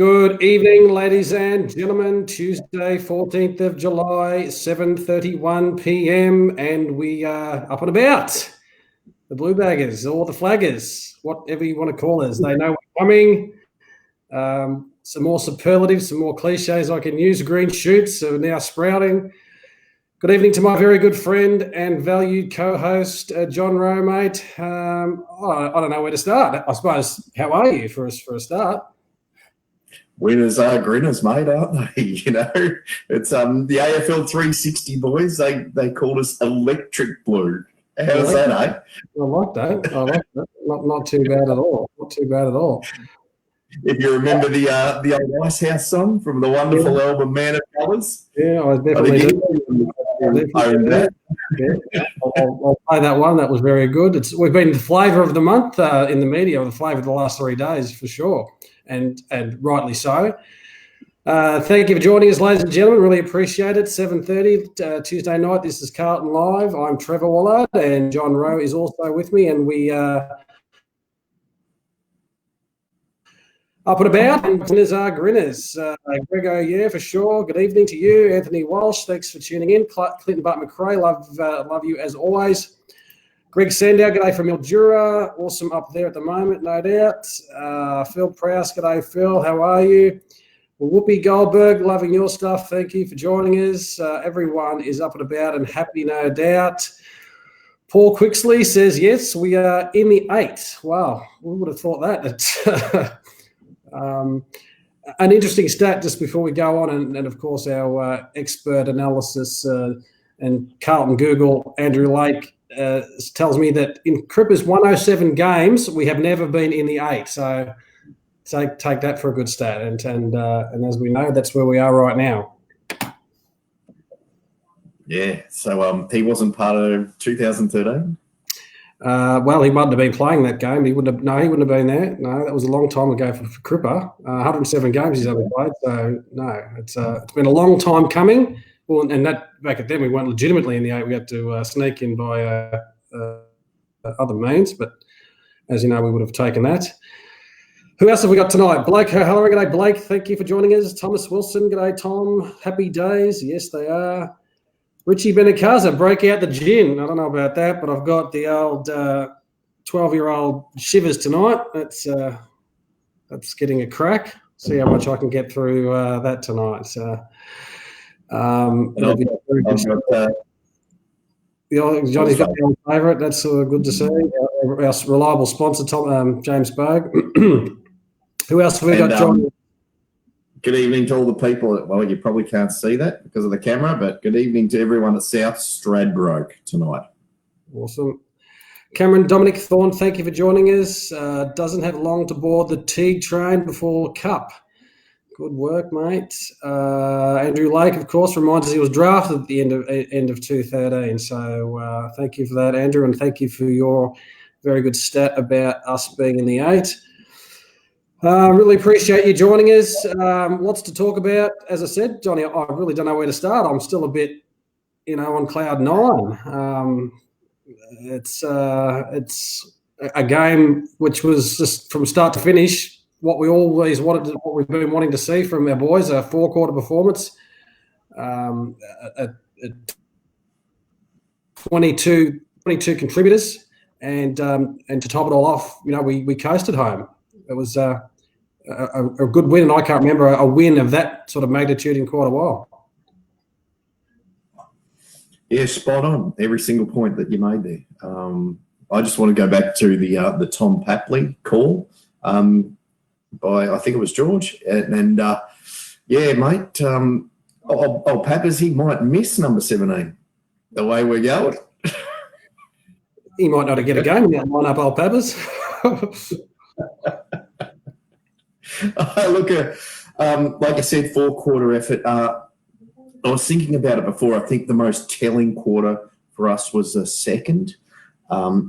Good evening, ladies and gentlemen. Tuesday, 14th of July, 7:31 p.m. and we are up and about. The Blue Baggers or the Flaggers, whatever you want to call us. They know we're coming. Some more superlatives, some more cliches I can use. Green shoots are now sprouting. Good evening to my very good friend and valued co-host, John Rowe, mate. I don't know where to start. I suppose, how are you for a start? Winners are Grinners, mate, aren't they? You know, it's the AFL 360 boys. They called us Electric Blue. How's that, eh? I like that. Not too bad at all. Not too bad at all. If you remember the old Ice House song from the wonderful album Man of Colours. Yeah, I definitely do. I'll play that one. That was very good. We've been the flavour of the month in the media, or the flavour of the last 3 days for sure, and rightly so. Thank you for joining us, ladies and gentlemen. Really appreciate it. 7:30 Tuesday night. This is Carlton Live. I'm Trevor Wallard, and John Rowe is also with me, and we up and about, and Grinners are Grinners. Grego, yeah, for sure. Good evening to you. Anthony Walsh, thanks for tuning in. Clinton Butt McRae, love you as always. Greg Sandow, g'day from Mildura. Awesome up there at the moment, no doubt. Phil Prowse, g'day Phil, how are you? Well, Whoopi Goldberg, loving your stuff. Thank you for joining us. Everyone is up and about and happy, no doubt. Paul Quixley says, yes, we are in the 8. Wow, we would have thought that. An interesting stat just before we go on, and of course our expert analysis and Carlton Google, Andrew Lake, tells me that in Cripper's 107 games, we have never been in the 8. So take that for a good stat. And as we know, that's where we are right now. Yeah, so he wasn't part of 2013? Well, he mightn't have been playing that game. He wouldn't have been there. No, that was a long time ago for Cripper. 107 games he's ever played. So no, it's been a long time coming. Well, and that back then we weren't legitimately in the 8. We had to sneak in by other means. But as you know, we would have taken that. Who else have we got tonight? Blake O'Halloran. G'day, Blake. Thank you for joining us. Thomas Wilson. G'day, Tom. Happy days. Yes, they are. Richie Benikaza, break out the gin. I don't know about that, but I've got the old 12-year-old shivers tonight. That's getting a crack. See how much I can get through that tonight. So, it'll be very good. Johnny's got the old favourite. That's good to see. Our reliable sponsor, James Bogue. Who else have we got, John? Good evening to all the people. Well, you probably can't see that because of the camera, but good evening to everyone at South Stradbroke tonight. Awesome. Cameron Dominic Thorne, thank you for joining us. Doesn't have long to board the Teague train before Cup. Good work, mate. Andrew Lake, of course, reminds us he was drafted at the end of 2013. So thank you for that, Andrew, and thank you for your very good stat about us being in the 8. Really appreciate you joining us. Lots to talk about. As I said, Johnny, I really don't know where to start. I'm still a bit, on cloud 9. It's a game which was just from start to finish what we always wanted, what we've been wanting to see from our boys, a 4-quarter performance, 22 contributors, and to top it all off, we coasted home. It was a good win, and I can't remember a win of that sort of magnitude in quite a while. Yeah, spot on. Every single point that you made there. I just want to go back to the Tom Papley call by, I think it was George. And yeah, mate, Pappers, he might miss number 17 the way we're going. He might not get a game in that lineup, old Pappers. Look, like I said, 4-quarter effort. I was thinking about it before. I think the most telling quarter for us was the second,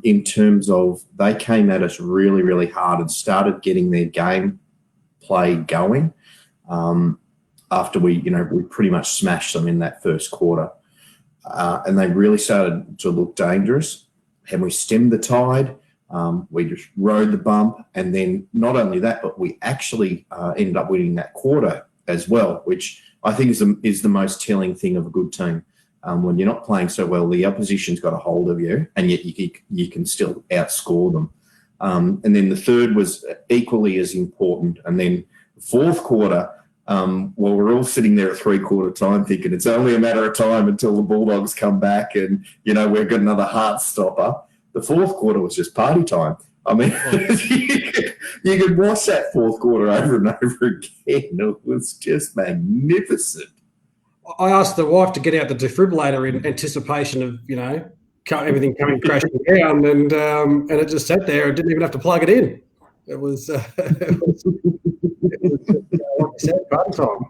in terms of they came at us really, really hard and started getting their game play going after we pretty much smashed them in that first quarter. And they really started to look dangerous, and we stemmed the tide. We just rode the bump, and then not only that, but we actually ended up winning that quarter as well, which I think is the most telling thing of a good team. When you're not playing so well, the opposition's got a hold of you, and yet you can still outscore them. And then the third was equally as important. And then the fourth quarter, we're all sitting there at three-quarter time thinking it's only a matter of time until the Bulldogs come back and, we've got another heart stopper. The fourth quarter was just party time. I mean, you could watch that fourth quarter over and over again. It was just magnificent. I asked the wife to get out the defibrillator in anticipation of, everything coming crashing down, and it just sat there. I didn't even have to plug it in. It was party time.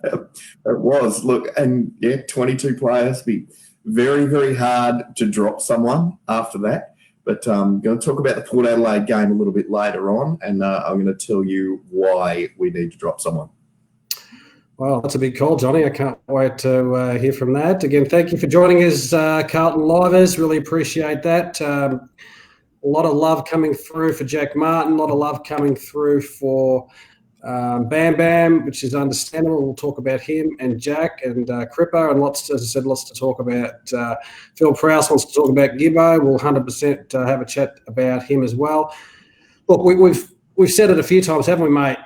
It was. Look, and 22 players. Be very, very hard to drop someone after that. But I'm going to talk about the Port Adelaide game a little bit later on, and I'm going to tell you why we need to drop someone. Well, that's a big call, Johnny. I can't wait to hear from that. Again, thank you for joining us, Carlton Livers. Really appreciate that. A lot of love coming through for Jack Martin, a lot of love coming through for Bam Bam, which is understandable. We'll talk about him and Jack and Cripper, and lots to talk about. Phil Prowse wants to talk about Gibbo. We'll 100% have a chat about him as well. Look, we've said it a few times, haven't we, mate?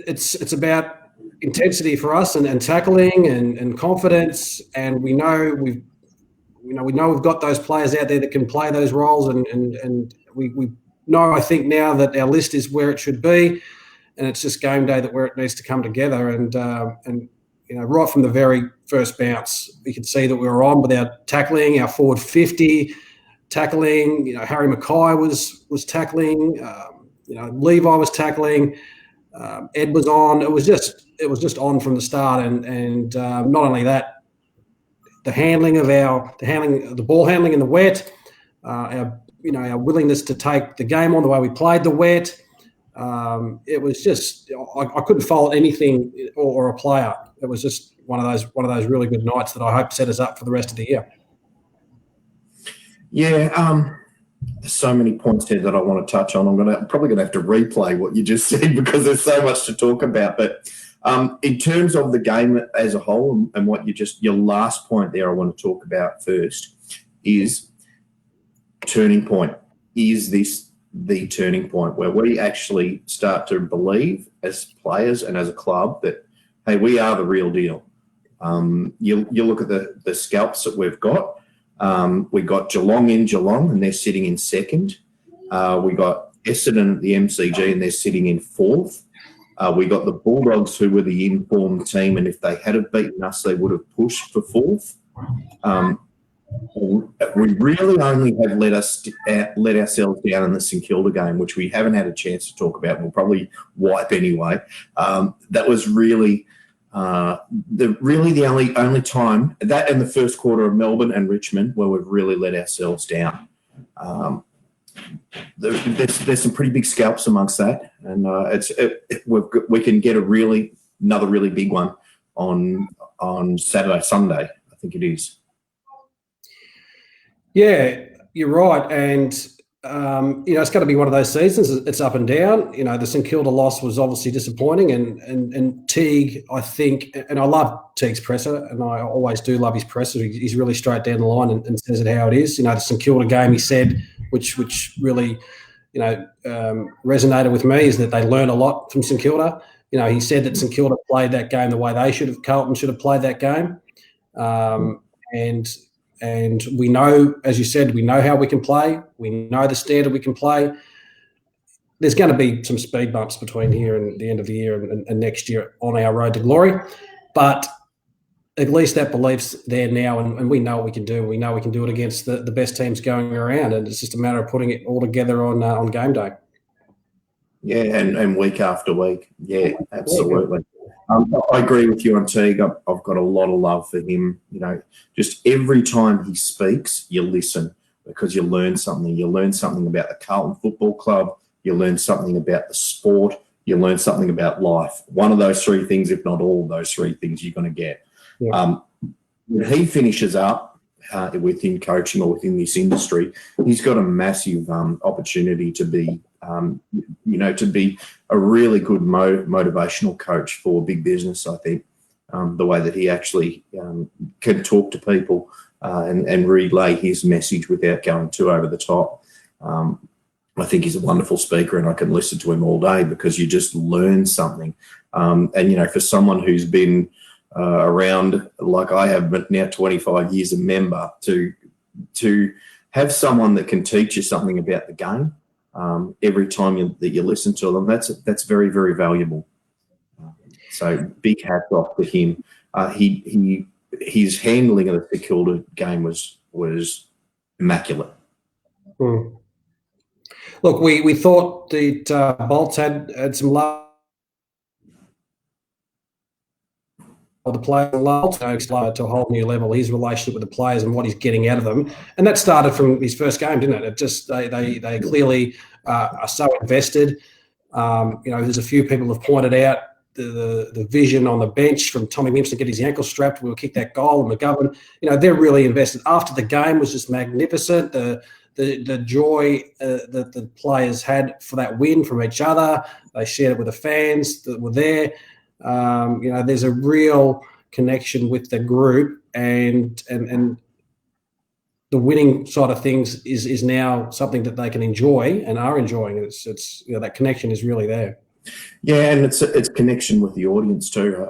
It's about intensity for us and tackling and confidence, and we know we've got those players out there that can play those roles, and we know, I think, now that our list is where it should be, and it's just game day where it needs to come together. And right from the very first bounce, we could see that we were on with our tackling, our forward 50 tackling. Harry Mackay was tackling. Levi was tackling. Ed was on. It was just on from the start, and not only that, the ball handling in the wet, our willingness to take the game on, the way we played the wet. It was just I couldn't fault anything or a player. It was just one of those really good nights that I hope set us up for the rest of the year. Yeah. There's so many points there that I want to touch on. I'm probably going to have to replay what you just said because there's so much to talk about. But in terms of the game as a whole, and what your last point there I want to talk about first is turning point. Is this the turning point where we actually start to believe as players and as a club that, hey, we are the real deal? You look at the scalps that we've got. We got Geelong in Geelong, and they're sitting in second. We got Essendon at the MCG, and they're sitting in fourth. We got the Bulldogs, who were the informed team, and if they had have beaten us, they would have pushed for fourth. We really only have let ourselves down in the St Kilda game, which we haven't had a chance to talk about. We'll probably wipe anyway. That was really the only time, that and the first quarter of Melbourne and Richmond, where we've really let ourselves down. There's some pretty big scalps amongst that, and we can get another really big one on Saturday, Sunday, I think it is. Yeah, you're right, and it's going to be one of those seasons. It's up and down. The St Kilda loss was obviously disappointing, and Teague, I think, and I love Teague's presser, and I always do love his presser. He's really straight down the line and says it how it is. The St Kilda game, he said, which really, resonated with me, is that they learn a lot from St Kilda. He said that St Kilda played that game the way Carlton should have played that game, and we know, as you said, we know how we can play. We know the standard we can play. There's going to be some speed bumps between here and the end of the year and next year on our road to glory. But at least that belief's there now, and we know what we can do. We know we can do it against the best teams going around, and it's just a matter of putting it all together on game day. Yeah, and week after week. Yeah, absolutely. I agree with you on Teague. I've got a lot of love for him. Just every time he speaks, you listen because you learn something. You learn something about the Carlton Football Club. You learn something about the sport. You learn something about life. One of those three things, if not all of those three things, you're going to get. Yeah. When he finishes up, within coaching or within this industry, he's got a massive opportunity to be, to be a really good motivational coach for big business. I think the way that he actually can talk to people and relay his message without going too over the top. I think he's a wonderful speaker, and I can listen to him all day because you just learn something. And for someone who's been around like I have, but now 25 years a member, to have someone that can teach you something about the game every time that you listen to them, that's very, very valuable. So big hats off to him. His handling of the Kilda game was immaculate. Look, we thought that Bolts had some love. The player to a whole new level, his relationship with the players and what he's getting out of them, and that started from his first game, didn't it? It just they clearly are so invested. There's a few people have pointed out the vision on the bench from Tommy Mims to get his ankle strapped. We'll kick that goal, and McGovern. They're really invested. After the game was just magnificent. The joy that the players had for that win from each other, they shared it with the fans that were there. There's a real connection with the group, and the winning side of things is now something that they can enjoy and are enjoying. It's that connection is really there. Yeah, and it's connection with the audience too.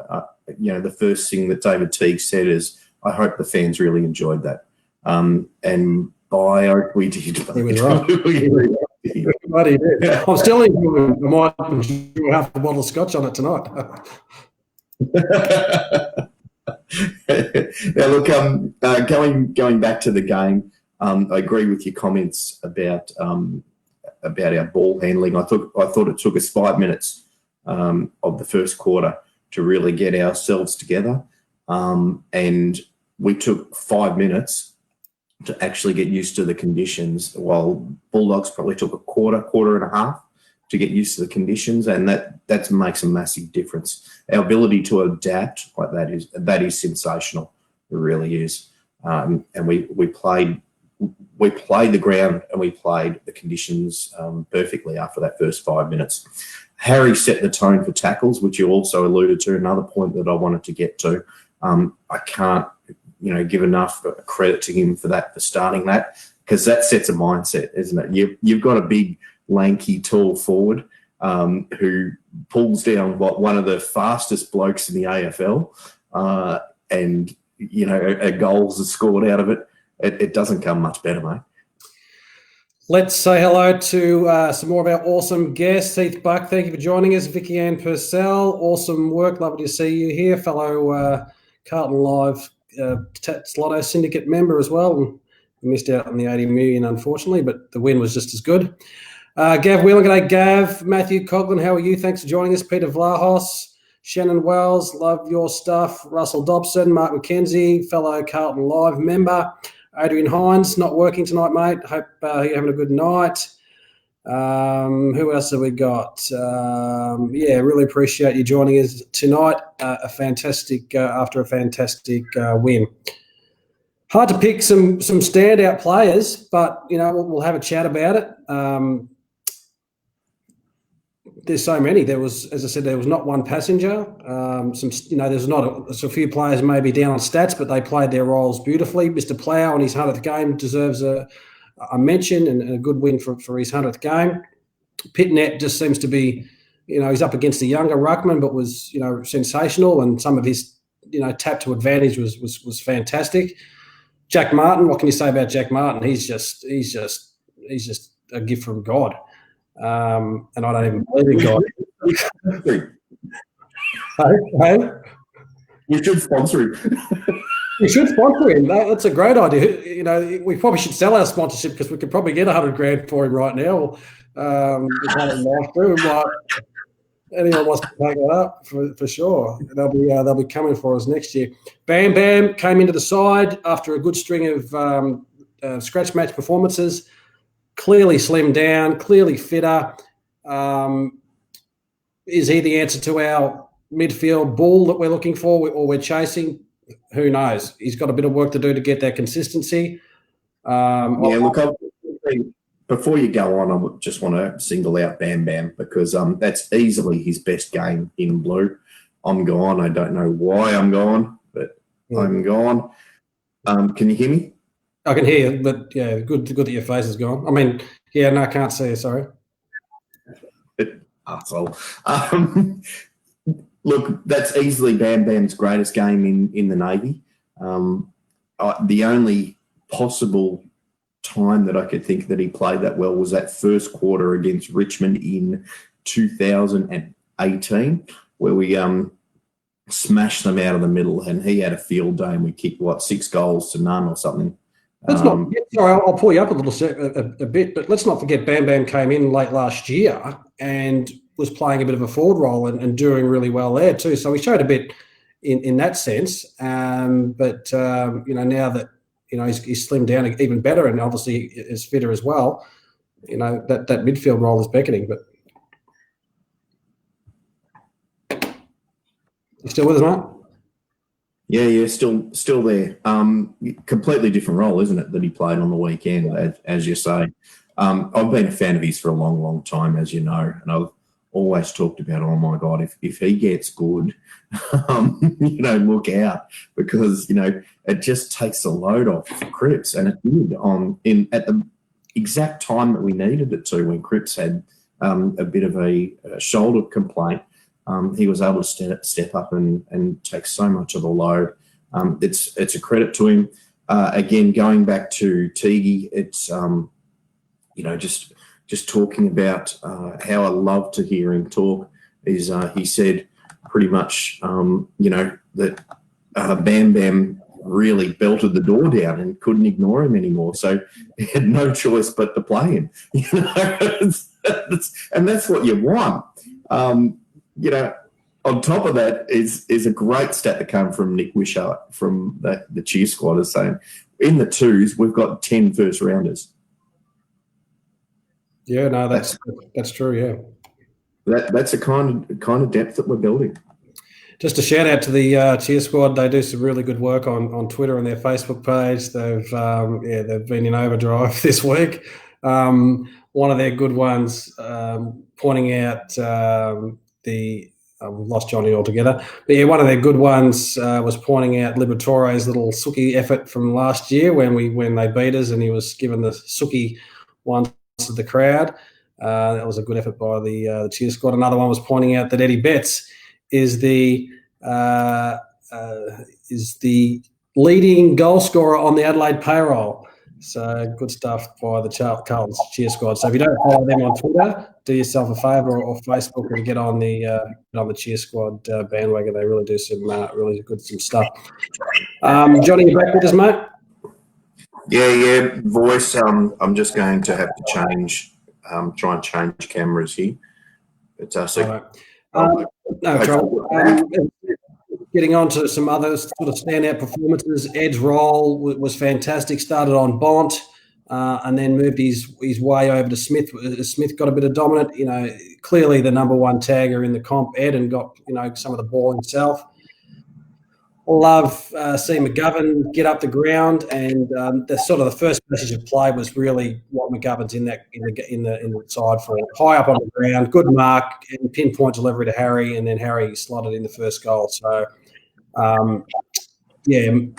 The first thing that David Teague said is, "I hope the fans really enjoyed that," and we did. He was right. But he did. I'm still enjoying. I might enjoy half a bottle of scotch on it tonight. Now, look, going back to the game, I agree with your comments about our ball handling. I thought it took us 5 minutes of the first quarter to really get ourselves together, and we took 5 minutes to actually get used to the conditions, while Bulldogs probably took a quarter and a half to get used to the conditions, and that makes a massive difference. Our ability to adapt like that is sensational. It really is. And we played the ground and we played the conditions perfectly after that first 5 minutes. Harry set the tone for tackles, which you also alluded to, another point that I wanted to get to. I can't give enough credit to him for starting that, because that sets a mindset, isn't it? You've got a big, lanky, tall forward who pulls down one of the fastest blokes in the AFL, and a goals are scored out of it. It doesn't come much better, mate. Let's say hello to some more of our awesome guests. Heath Buck, thank you for joining us. Vicky Ann Purcell, awesome work. Lovely to see you here. Fellow Carlton Live Slotto Syndicate member as well. We missed out on the 80 million, unfortunately, but the win was just as good. Gav Whelan, g'day Gav. Matthew Coughlin, how are you? Thanks for joining us. Peter Vlahos, Shannon Wells, love your stuff. Russell Dobson, Mark McKenzie, fellow Carlton Live member. Adrian Hines, not working tonight, mate. Hope you're having a good night. Who else have we got? Really appreciate you joining us tonight. After a fantastic win. Hard to pick some standout players, but we'll have a chat about it. There's so many. There was, as I said, there was not one passenger. There's a few players maybe down on stats, but they played their roles beautifully. Mr. Plough on his 100th game deserves a mention and a good win for his 100th game. Pitnet just seems to be, he's up against a younger ruckman, but was, sensational, and some of his, tap to advantage was fantastic. Jack Martin, what can you say about Jack Martin? He's just a gift from God. And I don't even believe in God. Hey? We should sponsor him. We should sponsor him. That's a great idea. We probably should sell our sponsorship, because we could probably get $100,000 for him right now. Anyone wants to take that up for sure. They'll be coming for us next year. Bam Bam came into the side after a good string of scratch match performances. Clearly slimmed down, clearly fitter. Is he the answer to our midfield bull that we're looking for or we're chasing? who knows? He's got a bit of work to do to get that consistency. Look, before you go on, I just want to single out Bam Bam because that's easily his best game in blue. I'm gone. I don't know why I'm gone, but I'm gone. Can you hear me? I can hear you, but yeah, good that your face is gone. I mean, yeah, no, I can't see you, sorry. Arsehole. Look, that's easily Bam Bam's greatest game in the Navy. The only possible time that I could think that he played that well was that first quarter against Richmond in 2018, where we smashed them out of the middle, and he had a field day, and we kicked 6 goals to none or something. Sorry, I'll pull you up a bit, but let's not forget Bam Bam came in late last year and was playing a bit of a forward role and doing really well there too. So he showed a bit in that sense. But now that he's slimmed down even better, and obviously is fitter as well. That midfield role is beckoning. But you still with us, mate? Yeah, still there. Completely different role, isn't it, that he played on the weekend, as you say. I've been a fan of his for a long, long time, as you know, and I've always talked about, oh my God, if he gets good, look out, because it just takes the load off Cripps, and it did at the exact time that we needed it to, when Cripps had a bit of a shoulder complaint. He was able to step up and take so much of the load. It's a credit to him. Again, going back to Teague, it's just talking about how I love to hear him talk. Is he said pretty much that Bam Bam really belted the door down and couldn't ignore him anymore. So he had no choice but to play him. And that's what you want. On top of that is a great stat that came from Nick Wishart from the cheer squad, is saying in the twos we've got 10 first rounders. Yeah, no, that's true. Yeah, that's the kind of depth that we're building. Just a shout out to the cheer squad. They do some really good work on Twitter and their Facebook page. They've been in overdrive this week. One of their good ones pointing out we've lost Johnny altogether. But yeah, one of their good ones was pointing out Liberatore's little Suki effort from last year when they beat us, and he was given the Suki one to the crowd. That was a good effort by the cheer squad. Another one was pointing out that Eddie Betts is the leading goal scorer on the Adelaide payroll. So good stuff by the Carlton cheer squad. So if you don't follow them on Twitter, do yourself a favour, or Facebook, and get on the cheer squad bandwagon. They really do some really good stuff. Johnny, you back with us, mate? Yeah. Voice. I'm just going to have to try and change cameras here. But no trouble. Getting on to some other sort of standout performances. Ed's role was fantastic. Started on Bont, and then moved his way over to Smith. Smith got a bit of dominant, clearly the number one tagger in the comp, Ed, and got some of the ball himself. Love seeing McGovern get up the ground, and the sort of the first passage of play was really what McGovern's in the side for. High up on the ground, good mark, and pinpoint delivery to Harry, and then Harry slotted in the first goal. So, the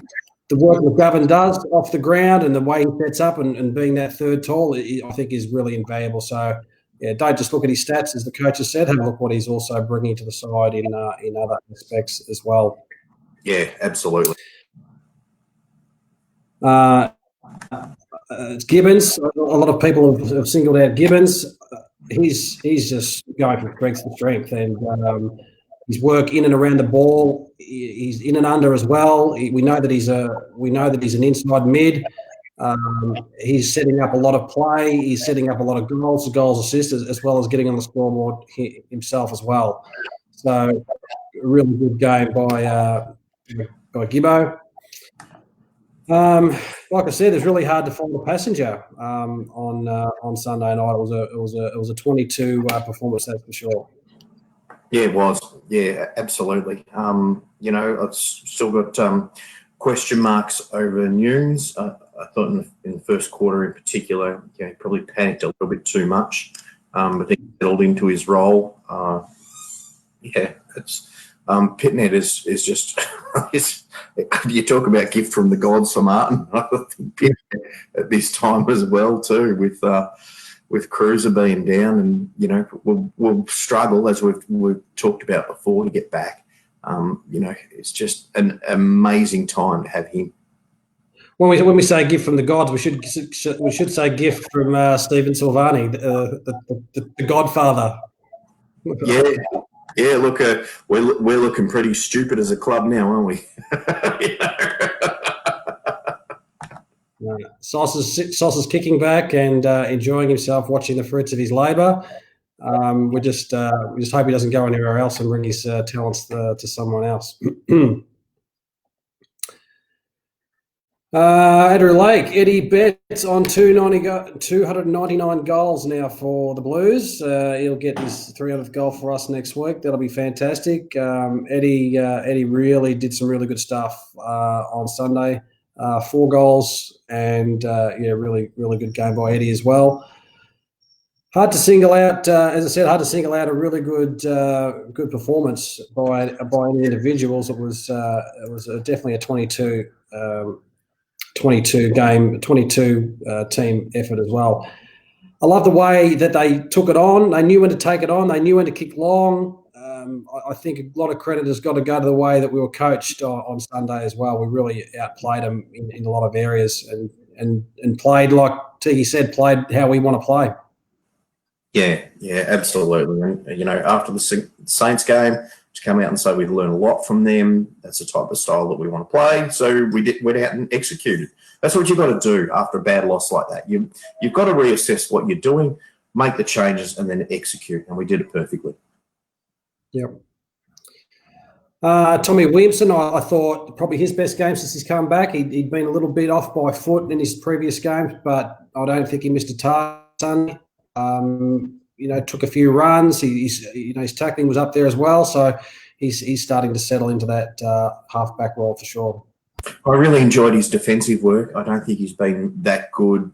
work McGovern does off the ground and the way he sets up and being that third tall, I think is really invaluable. So, don't just look at his stats, as the coach has said. Have a look what he's also bringing to the side in other aspects as well. Yeah, absolutely. Gibbons. A lot of people have singled out Gibbons. He's just going from strength to strength, and his work in and around the ball. He's in and under as well. We know that he's an inside mid. He's setting up a lot of play. He's setting up a lot of goals, assists, as well as getting on the scoreboard himself as well. So, a really good game by Gibbo. Like I said, it's really hard to find a passenger on Sunday night. It was a 22 performance, that's for sure. Yeah, it was. Yeah, absolutely. I've still got question marks over Nunes. I thought in the first quarter in particular, he probably panicked a little bit too much, but he settled into his role. It's Pitnet is just you talk about gift from the gods for Martin. I think Pitnet at this time as well too, with Cruiser being down, and we'll struggle as we've talked about before to get back. It's just an amazing time to have him. When we say gift from the gods, we should say gift from Stephen Silvani, the Godfather. Yeah, yeah. Look, we're looking pretty stupid as a club now, aren't we? Sauce is kicking back and enjoying himself, watching the fruits of his labour. We just hope he doesn't go anywhere else and bring his talents to someone else. Andrew Lake, Eddie bets on 299 goals now for the Blues. He'll get his 300th goal for us next week. That'll be fantastic. Eddie really did some really good stuff on Sunday. 4 goals and really good game by Eddie as well. Hard to single out, as I said, a really good performance by any individuals. It was definitely a 22 team effort as well. I love the way that they took it on. They knew when to take it on. They knew when to kick long. I think a lot of credit has got to go to the way that we were coached on Sunday as well. We really outplayed them in a lot of areas and played, like Tiggy said, played how we want to play. Yeah, absolutely. And, after the Saints game, to come out and say we've learned a lot from them, that's the type of style that we want to play. So we went out and executed. That's what you've got to do after a bad loss like that. You've got to reassess what you're doing, make the changes, and then execute. And we did it perfectly. Yep. Tommy Williamson, I thought probably his best game since he's come back. He'd been a little bit off by foot in his previous games, but I don't think he missed a target. Took a few runs. His tackling was up there as well, so he's starting to settle into that half-back role for sure. I really enjoyed his defensive work. I don't think he's been that good.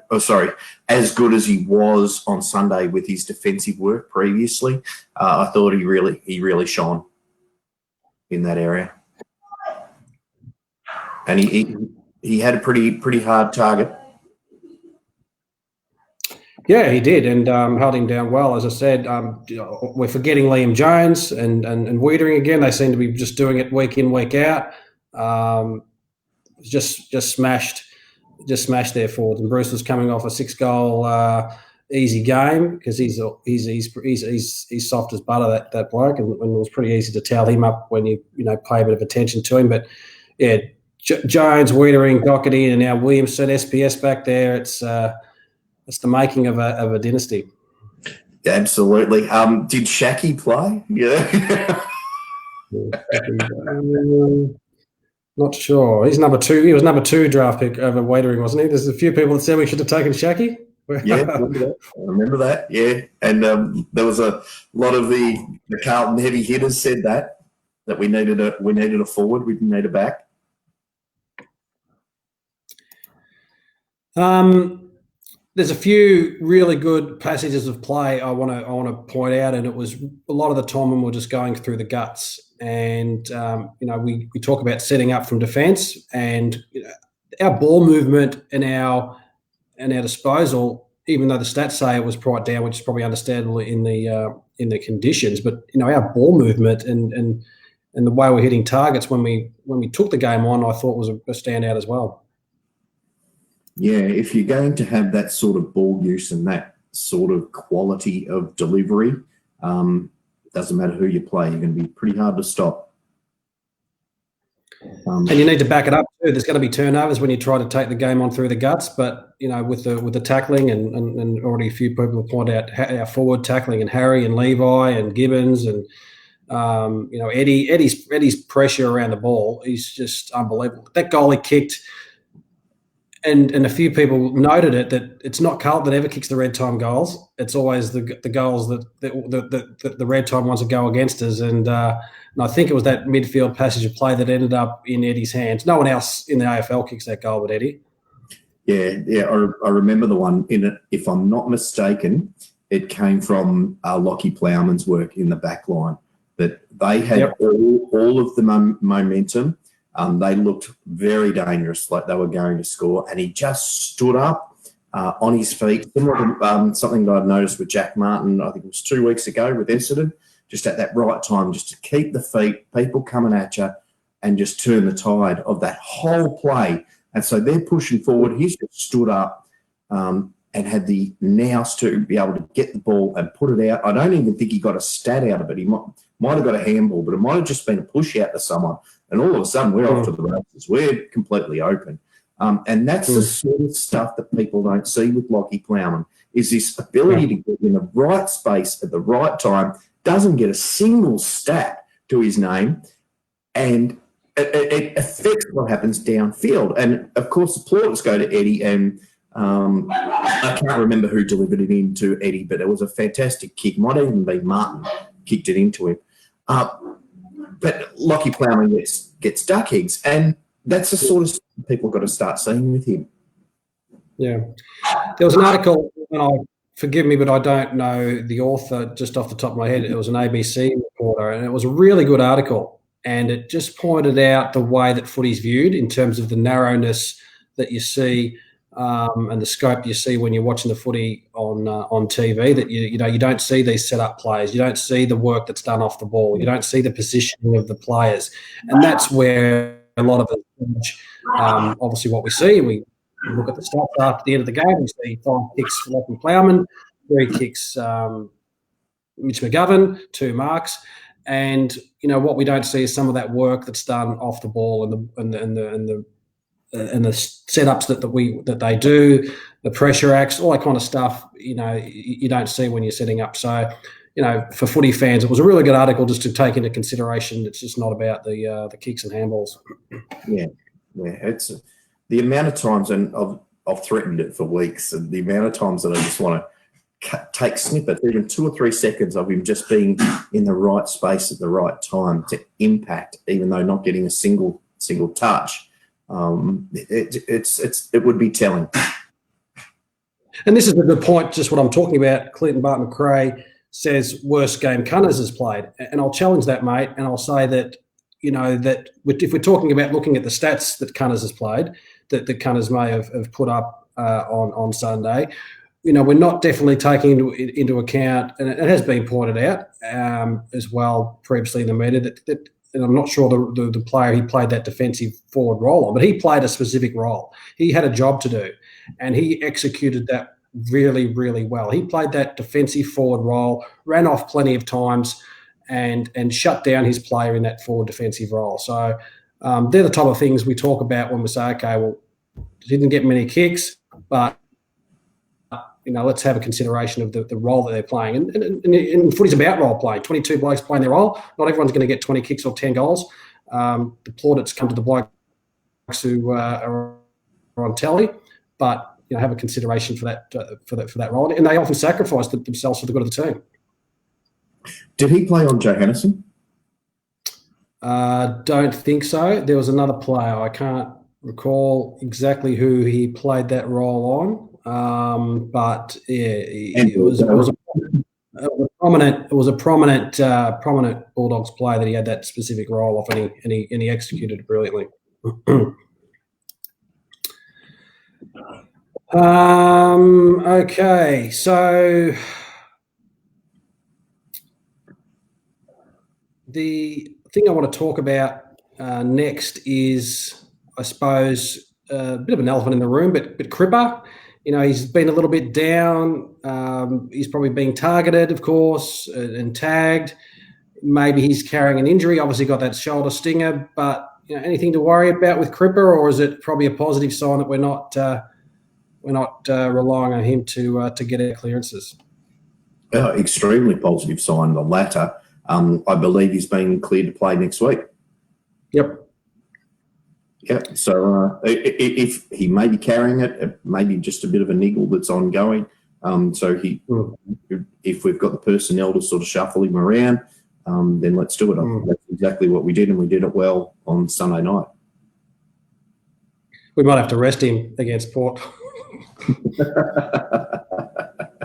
As good as he was on Sunday with his defensive work previously. I thought he really shone in that area, and he had a pretty hard target. Yeah, he did, and held him down well. As I said, we're forgetting Liam Jones and Wiedering again. They seem to be just doing it week in, week out. Just smashed their forwards. And Bruce was coming off a 6-goal easy game because he's soft as butter, that bloke, and it was pretty easy to towel him up when you pay a bit of attention to him. But yeah, Jones, Wiedering, Doherty, and now Williamson, SPS back there. It's the making of a dynasty. Absolutely. Did Shaki play? Yeah. Not sure. He's number 2. He was number 2 draft pick over Wadering, wasn't he? There's a few people that said we should have taken Shaki. Yeah, I remember that. Yeah, and there was a lot of the Carlton heavy hitters said that we needed a forward. We didn't need a back. There's a few really good passages of play I want to point out, and it was a lot of the time when we're just going through the guts, and we talk about setting up from defence, and our ball movement and our disposal, even though the stats say it was quite down, which is probably understandable in the conditions, but our ball movement and the way we're hitting targets when we took the game on, I thought was a standout as well. Yeah, if you're going to have that sort of ball use and that sort of quality of delivery, doesn't matter who you play, you're going to be pretty hard to stop. And you need to back it up too. There's going to be turnovers when you try to take the game on through the guts, but with the tackling and already a few people have pointed out our forward tackling and Harry and Levi and Gibbons and Eddie's pressure around the ball is just unbelievable. That goal he kicked. And a few people noted that it's not Carlton that ever kicks the red time goals. It's always the goals that the red time ones that go against us. And I think it was that midfield passage of play that ended up in Eddie's hands. No one else in the AFL kicks that goal but Eddie. Yeah. I remember the one in it. If I'm not mistaken, it came from Lockie Plowman's work in the back line. That they had all of the momentum. They looked very dangerous, like they were going to score, and he just stood up on his feet, similar to something that I've noticed with Jack Martin, I think it was 2 weeks ago with Essendon, just at that right time, just to keep the feet, people coming at you, and just turn the tide of that whole play. And so they're pushing forward. He's just stood up and had the nous to be able to get the ball and put it out. I don't even think he got a stat out of it. He might have got a handball, but it might have just been a push out to someone. And all of a sudden, we're off to the races. We're completely open. And that's the sort of stuff that people don't see with Lockie Plowman, is this ability to get in the right space at the right time, doesn't get a single stat to his name, and it affects what happens downfield. And, of course, the plaudits go to Eddie, and I can't remember who delivered it into Eddie, but it was a fantastic kick. Might even be Martin kicked it into him. But Lockie Plowman gets duck eggs, and that's the sort of stuff people got to start seeing with him. Yeah. There was an article, and forgive me, but I don't know the author just off the top of my head. It was an ABC reporter, and it was a really good article, and it just pointed out the way that footy's viewed in terms of the narrowness that you see and the scope you see when you're watching the footy on TV. That you don't see these set-up plays, you don't see the work that's done off the ball, you don't see the positioning of the players, and that's where a lot of it. Obviously, what we see, we look at the stats after the end of the game. We see 5 kicks for Lockie Plowman, 3 kicks Mitch McGovern, 2 marks, and what we don't see is some of that work that's done off the ball and the setups that they do, the pressure acts, all that kind of stuff. You don't see when you're setting up. So, for footy fans, it was a really good article just to take into consideration. It's just not about the kicks and handballs. Yeah. It's the amount of times, and I've threatened it for weeks, and the amount of times that I just want to take snippets, even 2 or 3 seconds of him just being in the right space at the right time to impact, even though not getting a single touch. It would be telling. And this is a good point, just what I'm talking about. Clinton Barton-McRae says worst game Cunners has played. And I'll challenge that, mate, and I'll say that, that if we're talking about looking at the stats that Cunners has played, that Cunners may have put up on Sunday, we're not definitely taking into account, and it has been pointed out as well previously in the media, that and I'm not sure the player he played that defensive forward role on, but he played a specific role. He had a job to do, and he executed that really, really well. He played that defensive forward role, ran off plenty of times, and shut down his player in that forward defensive role. So they're the type of things we talk about when we say, okay, well, didn't get many kicks, but let's have a consideration of the role that they're playing. And footy's about role playing. 22 blokes playing their role. Not everyone's going to get 20 kicks or 10 goals. The plaudits come to the blokes who are on telly, but have a consideration for that role. And they often sacrifice themselves for the good of the team. Did he play on Johannesson? Don't think so. There was another player. I can't recall exactly who he played that role on. But yeah, it was a prominent Bulldogs player that he had that specific role off, and he executed it brilliantly. Okay, so the thing I want to talk about next is, I suppose, a bit of an elephant in the room, but Cripper. He's been a little bit down. He's probably being targeted, of course, and tagged. Maybe he's carrying an injury. Obviously got that shoulder stinger. But anything to worry about with Cripper, or is it probably a positive sign that we're not relying on him to get our clearances? Extremely positive sign, the latter. I believe he's been cleared to play next week. Yep. Yeah. So if he may be carrying it, maybe just a bit of a niggle that's ongoing. So if we've got the personnel to sort of shuffle him around, then let's do it. That's exactly what we did, and we did it well on Sunday night. We might have to rest him against Port.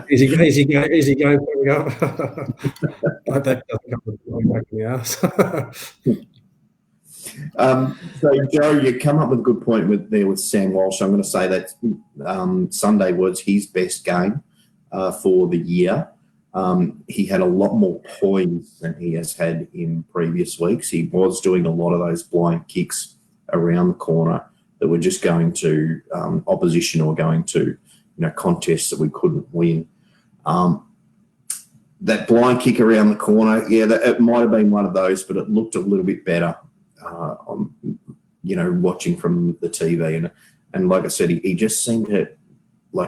Easy going. I hope that doesn't come back in the arse. So, Joe, you come up with a good point with Sam Walsh. I'm going to say that Sunday was his best game for the year. He had a lot more poise than he has had in previous weeks. He was doing a lot of those blind kicks around the corner that were just going to opposition or going to contests that we couldn't win. That blind kick around the corner, it might have been one of those, but it looked a little bit better on watching from the TV. And like I said, he just seemed to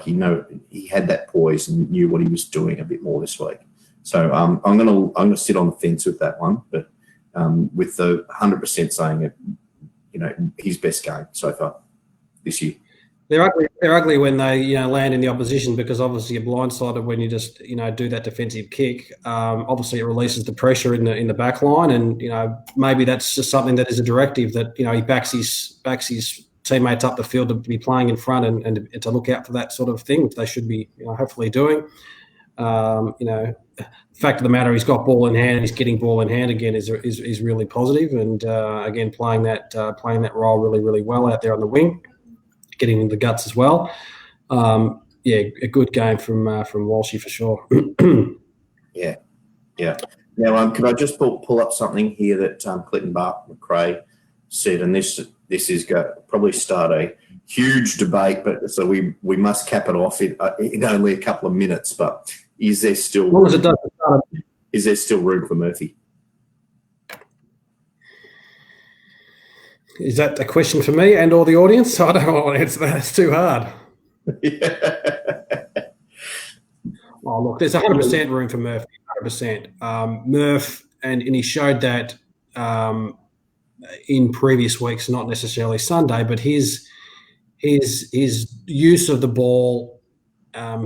he had that poise and knew what he was doing a bit more this week. So I'm gonna sit on the fence with that one, but with the 100% saying it, his best game so far this year. They're ugly when they land in the opposition, because obviously you're blindsided when you just do that defensive kick. Obviously it releases the pressure in the back line, and maybe that's just something that is a directive that he backs his teammates up the field to be playing in front and to look out for that sort of thing, which they should be hopefully doing. Fact of the matter, he's got ball in hand. He's getting ball in hand again is really positive, and again playing that role really, really well out there on the wing, getting in the guts as well. A good game from Walshy for sure. Yeah. Now, could I just pull up something here that Clinton McRae said, and this is going to probably start a huge debate, but so we must cap it off in only a couple of minutes. But is there still room for Murphy? Is that a question for me and or the audience? I don't want to answer that. It's too hard. Oh, look, there's 100% room for Murphy. 100%. Murph, and he showed that in previous weeks, not necessarily Sunday, but his use of the ball,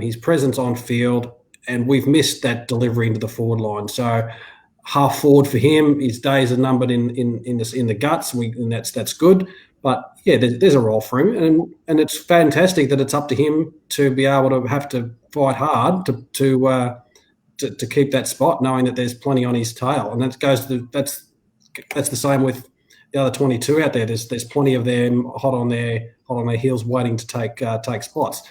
his presence on field, and we've missed that delivery into the forward line. So half forward for him, his days are numbered in the guts, and that's good. But yeah, there's a role for him, and it's fantastic that it's up to him to be able to have to fight hard to keep that spot, knowing that there's plenty on his tail, and that's the same with the other 22 out there. There's plenty of them hot on their heels, waiting to take spots.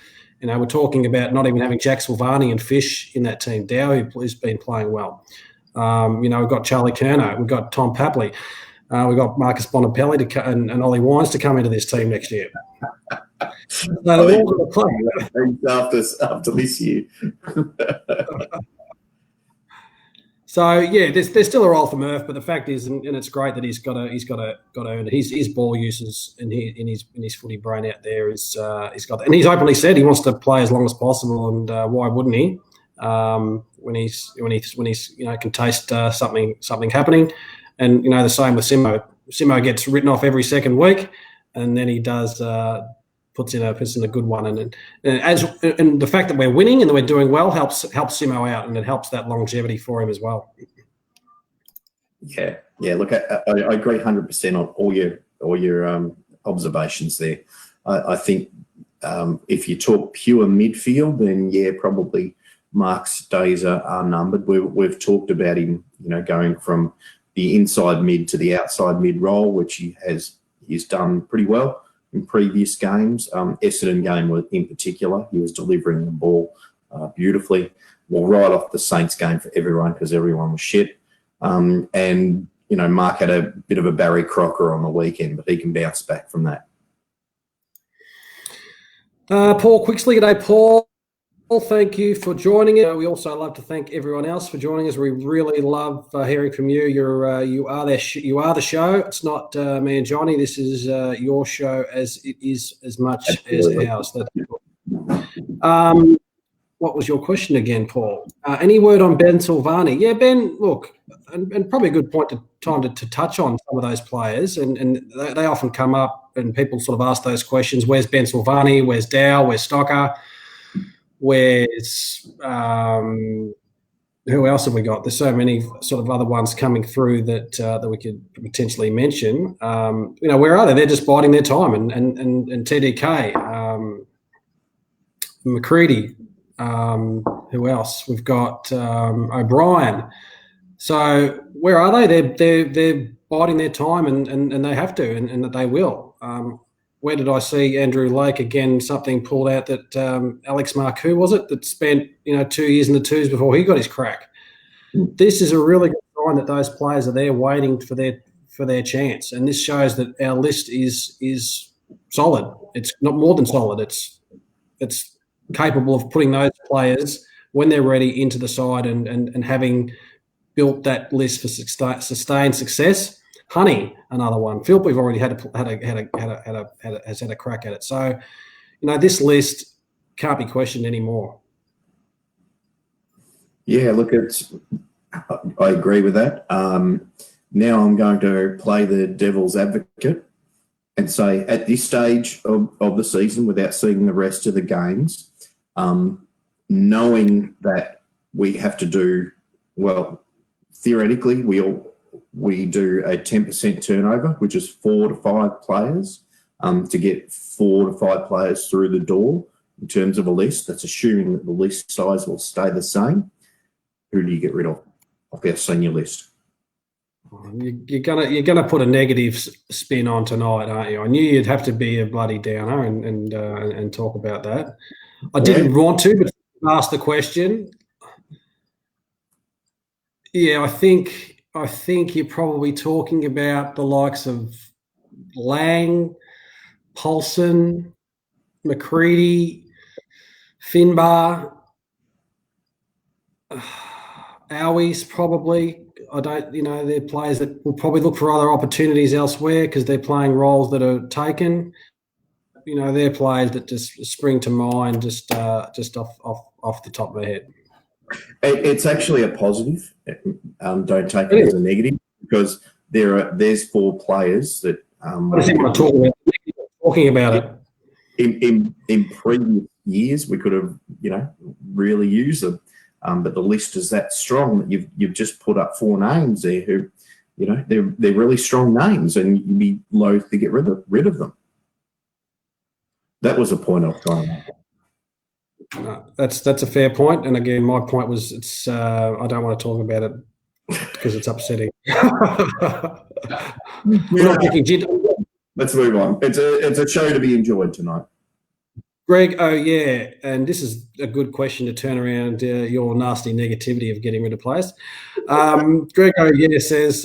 We're talking about not even having Jack Silvani and Fish in that team. Dow, who's been playing well. We've got Charlie Curnow, we've got Tom Papley, we've got Marcus Bonapelli and Ollie Wines to come into this team next year. After this year. So yeah, there's still a role for Murph, but the fact is, and it's great that he's got to earn it. His ball uses and in his footy brain out there he's got that. And he's openly said he wants to play as long as possible, and why wouldn't he? When he's can taste something happening, and the same with Simo. Simo gets written off every second week, and then he does puts in a good one, and the fact that we're winning and that we're doing well helps Simo out, and it helps that longevity for him as well. Yeah. Look, I agree 100% on all your observations there. I think if you talk pure midfield, then probably Mark's days are numbered. We've talked about him, going from the inside mid to the outside mid role, which he's done pretty well in previous games. Essendon game in particular, he was delivering the ball beautifully. Well, right off the Saints game for everyone, because everyone was shit. And Mark had a bit of a Barry Crocker on the weekend, but he can bounce back from that. Paul Quixley, g'day, Paul. Thank you for joining us. We also love to thank everyone else for joining us. We really love hearing from you. You are the show. It's not me and Johnny. This is your show as it is as much Absolutely. As ours. What was your question again, Paul? Any word on Ben Silvani? Yeah, Ben. Look, and probably a good point to touch on some of those players, and they often come up, and people sort of ask those questions: where's Ben Silvani? Where's Dow? Where's Stocker? Where's who else have we got? There's so many sort of other ones coming through that we could potentially mention. Where are they? They're just biding their time. And TDK, McCready, who else? We've got O'Brien. So where are they? They're biding their time, and they have to, and that they will. Where did I see Andrew Lake again? Something pulled out that Alex Marcoux, was it, that spent 2 years in the twos before he got his crack. This is a really good sign that those players are there waiting for their chance, and this shows that our list is solid. It's not more than solid. It's capable of putting those players when they're ready into the side and having built that list for sustained success. Honey, another one. Philp, we've already has had a crack at it. So, this list can't be questioned anymore. Yeah, look, I agree with that. Now I'm going to play the devil's advocate and say, at this stage of the season, without seeing the rest of the games, knowing that we have to do, well, theoretically, we do a 10% turnover, which is 4 to 5 players, to get 4 to 5 players through the door in terms of a list. That's assuming that the list size will stay the same. Who do you get rid of our senior list? You're gonna put a negative spin on tonight, aren't you? I knew you'd have to be a bloody downer and talk about that. I didn't want to, but ask the question. Yeah, I think you're probably talking about the likes of Lang, Paulson, McCready, Finbar, Owies probably. They're players that will probably look for other opportunities elsewhere because they're playing roles that are taken. They're players that just spring to mind just off the top of my head. It's actually a positive. Don't take it as a negative, because there's 4 players that. I think we're talking about it. In previous years, we could have really used them, but the list is that strong that you've just put up 4 names there who, they're really strong names, and you'd be loath to get rid of them. That was a point I was trying to make. That's a fair point, and again, my point was I don't want to talk about it because it's upsetting. Let's move on. It's a show to be enjoyed tonight. Greg, oh yeah, and this is a good question to turn around your nasty negativity of getting rid of players. Greg, oh yeah, says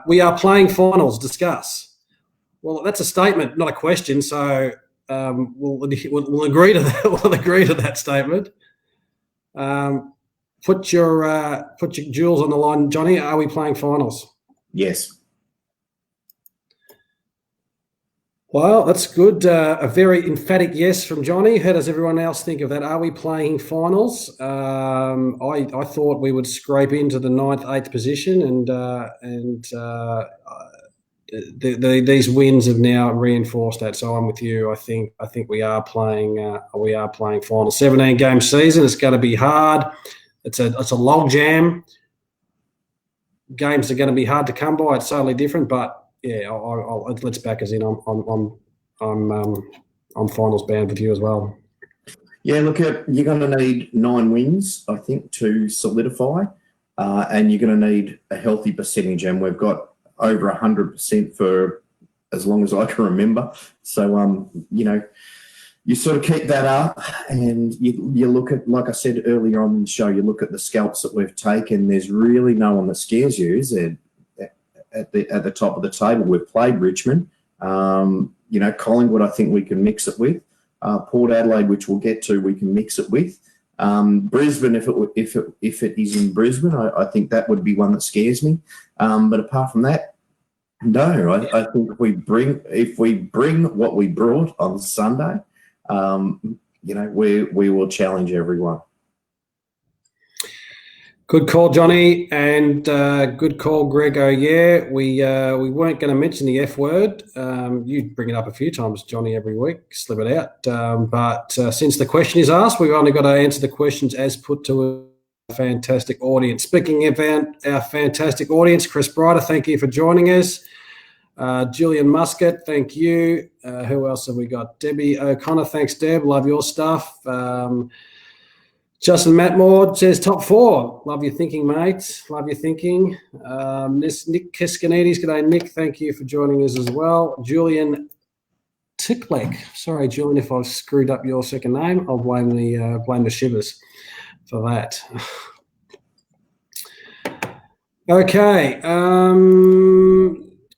we are playing finals. Discuss. Well, that's a statement, not a question. So. We'll agree to that. We'll agree to that statement. Put your jewels on the line, Johnny. Are we playing finals? Yes. Well, that's good. A very emphatic yes from Johnny. How does everyone else think of that? Are we playing finals? I thought we would scrape into the 9th, 8th position, and these wins have now reinforced that. So I'm with you. I think we are playing finals. 17 game season. It's going to be hard. It's a log jam. Games are going to be hard to come by. It's totally different, but yeah, let's back us in. I'm finals bound with you as well. Yeah, look, you're going to need 9 wins, I think, to solidify, and you're going to need a healthy percentage, and we've got over 100% for as long as I can remember. So, you sort of keep that up, and you look at, like I said earlier on in the show, you look at the scalps that we've taken. There's really no one that scares you, is there? At the top of the table, we've played Richmond. Collingwood, I think we can mix it with. Port Adelaide, which we'll get to, we can mix it with. Brisbane, if it is in Brisbane, I think that would be one that scares me. But apart from that, no. I think if we bring what we brought on Sunday, we will challenge everyone. Good call, Johnny, and good call, Grego. Yeah, we weren't going to mention the F word. You bring it up a few times, Johnny, every week. Slip it out. But since the question is asked, we've only got to answer the questions as put to a fantastic audience. Speaking of our fantastic audience, Chris Brighter, thank you for joining us. Julian Muscat, thank you. Who else have we got? Debbie O'Connor, thanks, Deb. Love your stuff. Justin Matmore says top 4. Love your thinking, mate. Love your thinking. Nick Kiskanidis. G'day, Nick. Thank you for joining us as well. Julian Tiklek. Sorry, Julian, if I've screwed up your second name. I'll blame the shivers for that. Okay.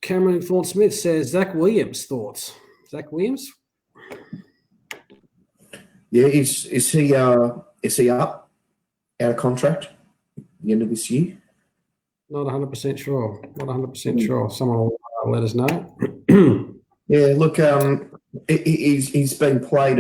Cameron Thorne Smith says Zach Williams thoughts. Zach Williams? Yeah, is he up out of contract at the end of this year? Not 100% sure. Not 100% sure. Someone will let us know. Yeah, look, he's been played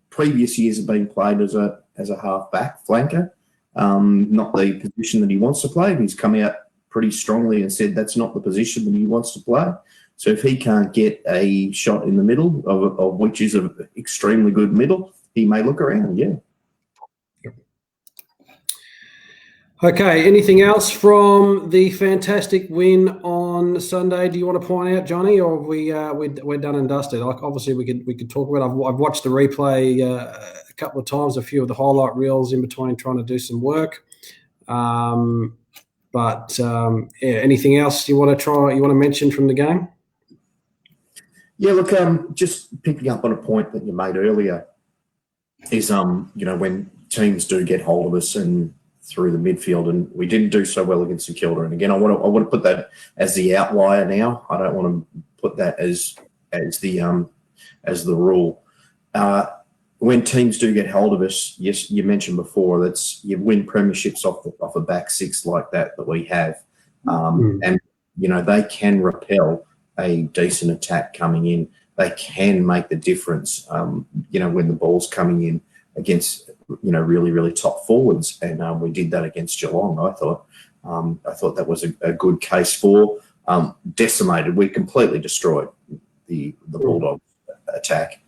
previous years have been played as a half-back flanker, not the position that he wants to play. He's come out pretty strongly and said that's not the position that he wants to play. So if he can't get a shot in the middle, of which is an extremely good middle, he may look around, yeah. Okay, anything else from the fantastic win on Sunday? Do you want to point out, Johnny, or we're done and dusted? Obviously, we could talk about it. I've watched the replay a couple of times, a few of the highlight reels in between trying to do some work. Anything else you want to mention from the game? Yeah, look, just picking up on a point that you made earlier is, when teams do get hold of us and through the midfield, and we didn't do so well against St Kilda. And again, I want to put that as the outlier now. I don't want to put that as the rule. When teams do get hold of us, yes, you mentioned before you win premierships off a back six like that we have, and they can repel a decent attack coming in. They can make the difference. When the ball's coming in against really, really top forwards, and we did that against Geelong. I thought that was a good case for decimated. We completely destroyed the Bulldogs attack.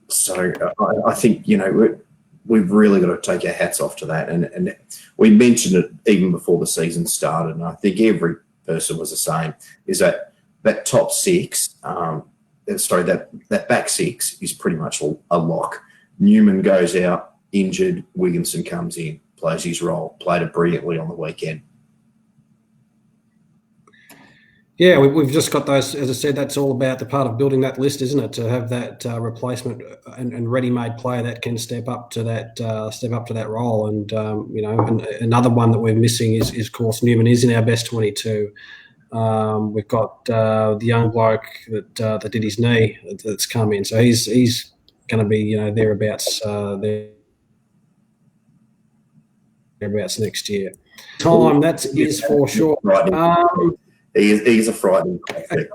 So I think we've really got to take our hats off to that, and we mentioned it even before the season started, and I think every person was the same. Is that top six? That back six is pretty much a lock. Newman goes out injured. Williamson comes in, plays his role, played it brilliantly on the weekend. Yeah, we've just got those. As I said, that's all about the part of building that list, isn't it? To have that replacement and ready-made player that can step up to that role. And and another one that we're missing is of course Newman is in our best 22. We've got the young bloke that did his knee that's come in, so he's going to be thereabouts next year. Time that is for sure. He's a frightening prospect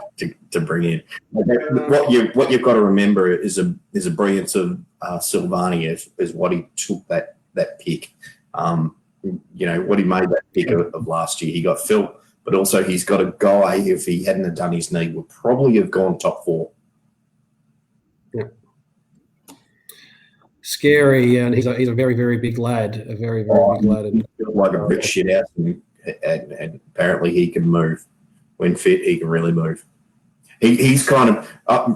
to bring in. What you've got to remember is a brilliance of Silvani is what he took that pick. What he made that pick of last year. He got Phil, but also he's got a guy. If he hadn't have done his knee, would probably have gone top 4. Yeah. Scary, and he's a very, very big lad. A very, very big lad. And like a brick shit out, and apparently he can move. When fit, he can really move. He's kind of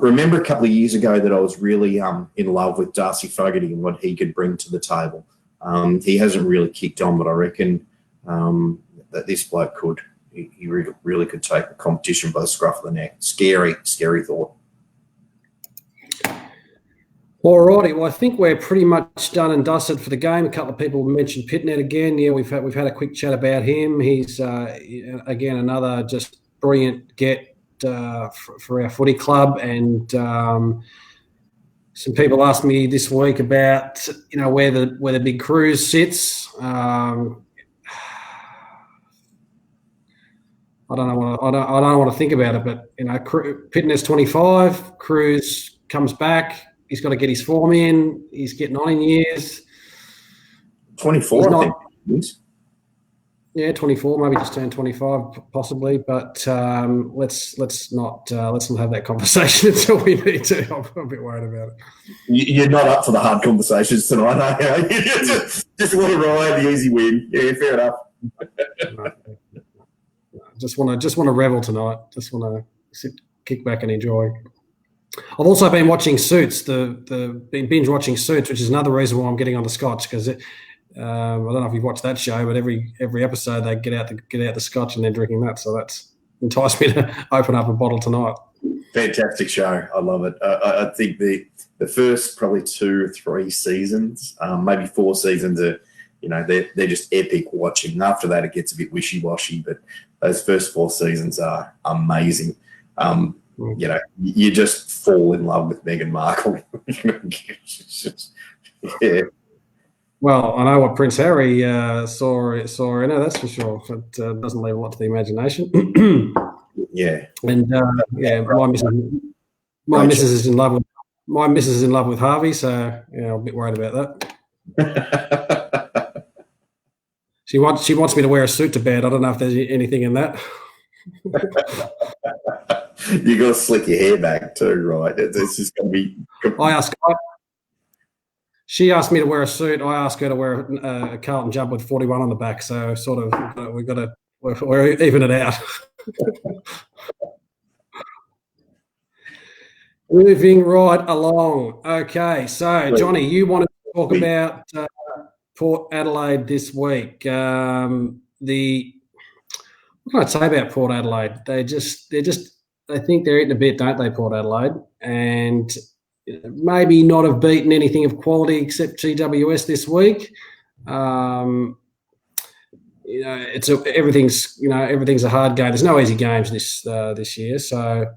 remember a couple of years ago that I was really in love with Darcy Fogarty and what he could bring to the table. He hasn't really kicked on, but I reckon that this bloke could. He really could take the competition by the scruff of the neck. Scary thought. All righty. Well, I think we're pretty much done and dusted for the game. A couple of people mentioned Pitnet again. Yeah, we've had a quick chat about him. He's again another just brilliant get for our footy club. And some people asked me this week about where the big Cruz sits. I don't know. I don't want to think about it, but Pitnet's 25. Cruz comes back. He's got to get his form in. He's getting on in years. 24, He's I not. think. It is. Yeah, 24, maybe just turned 25, possibly. But let's not have that conversation until we need to. I'm a bit worried about it. You're not up for the hard conversations tonight, are you? Just want to ride the easy win. Yeah, fair enough. No, just want to revel tonight. Just want to kick back and enjoy. I've also been watching Suits. Been binge watching Suits, which is another reason why I'm getting onto Scotch, because I don't know if you've watched that show, but every episode they get out the Scotch and they're drinking that. So that's enticed me to open up a bottle tonight. Fantastic show. I love it. I think the first probably 2 or 3 seasons, maybe 4 seasons are, they're just epic watching. After that, it gets a bit wishy-washy, but those first 4 seasons are amazing. You just fall in love with Meghan Markle. Yeah. Well, I know what Prince Harry saw in her, that's for sure. It doesn't leave a lot to the imagination. Yeah. And my missus is in love with Harvey, so yeah, I'm a bit worried about that. She wants me to wear a suit to bed. I don't know if there's anything in that. You got to slick your hair back too, right? It's just going to be. She asked me to wear a suit. I asked her to wear a Carlton jumper with 41 on the back. So sort of we've got to even it out. Moving right along. Okay, so Johnny, you wanted to talk about Port Adelaide this week. What can I say about Port Adelaide? They think they're eating a bit, don't they, Port Adelaide? And maybe not have beaten anything of quality except GWS this week. Everything's a hard game. There's no easy games this year. So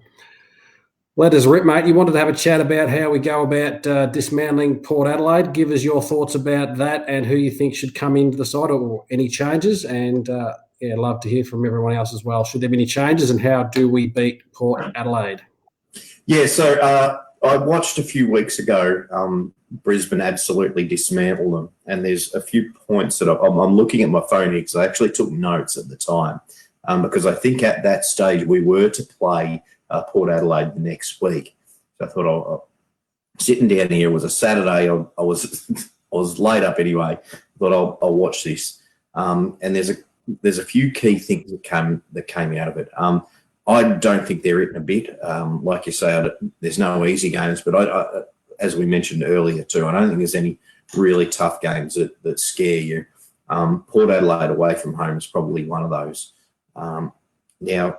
let us rip, mate. You wanted to have a chat about how we go about dismantling Port Adelaide. Give us your thoughts about that and who you think should come into the side or any changes. And love to hear from everyone else as well. Should there be any changes and how do we beat Port Adelaide? Yeah, so I watched a few weeks ago Brisbane absolutely dismantle them, and there's a few points that I'm looking at my phone here because I actually took notes at the time because I think at that stage we were to play Port Adelaide the next week. So I thought sitting down here, it was a Saturday. I was laid up anyway. Thought I'll watch this, and there's a few key things that came out of it. I don't think they're eating a bit. Like you say, there's no easy games, but I, as we mentioned earlier too, I don't think there's any really tough games that scare you. Port Adelaide away from home is probably one of those. Now,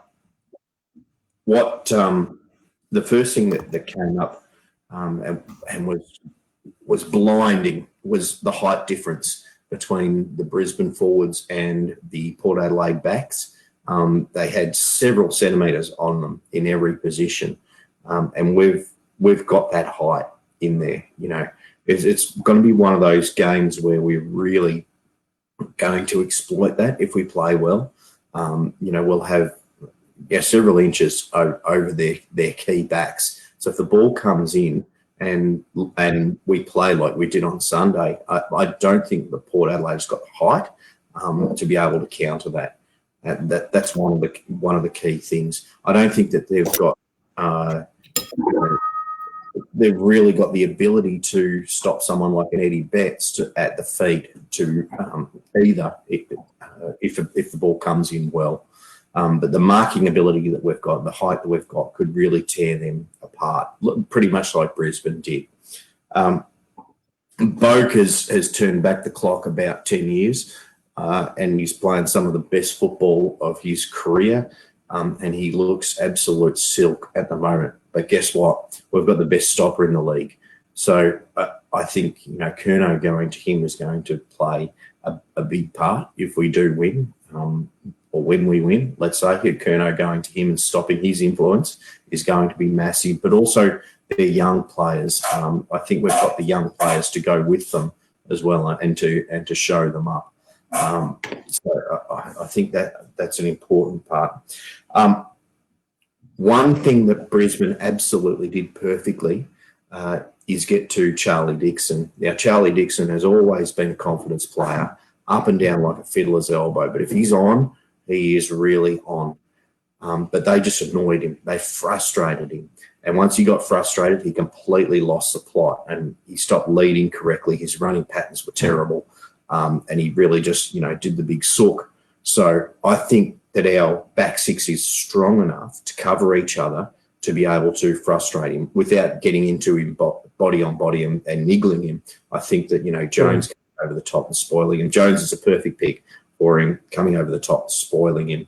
what the first thing that came up and was blinding was the height difference between the Brisbane forwards and the Port Adelaide backs. They had several centimetres on them in every position, and we've got that height in there. It's going to be one of those games where we're really going to exploit that if we play well. We'll have several inches over their key backs. So if the ball comes in and we play like we did on Sunday, I don't think the Port Adelaide's got height to be able to counter that. That's one of the key things. I don't think that they've got they've really got the ability to stop someone like an Eddie Betts at the feet to either if the ball comes in well. But the marking ability that we've got, the height that we've got, could really tear them apart, pretty much like Brisbane did. Boak has turned back the clock about 10 years. And he's playing some of the best football of his career, and he looks absolute silk at the moment. But guess what? We've got the best stopper in the league. So I think Curnow going to him is going to play a big part if we do win, or when we win. Let's say Curnow going to him and stopping his influence is going to be massive. But also their young players. I think we've got the young players to go with them as well, and to show them up. So I think that's an important part. One thing that Brisbane absolutely did perfectly is get to Charlie Dixon. Now, Charlie Dixon has always been a confidence player, up and down like a fiddler's elbow. But if he's on, he is really on. But they just annoyed him. They frustrated him. And once he got frustrated, he completely lost the plot and he stopped leading correctly. His running patterns were terrible. And he really just, did the big sook. So I think that our back six is strong enough to cover each other to be able to frustrate him without getting into him body on body and niggling him. I think that, Jones coming over the top and spoiling him. Jones is a perfect pick for him, coming over the top, spoiling him.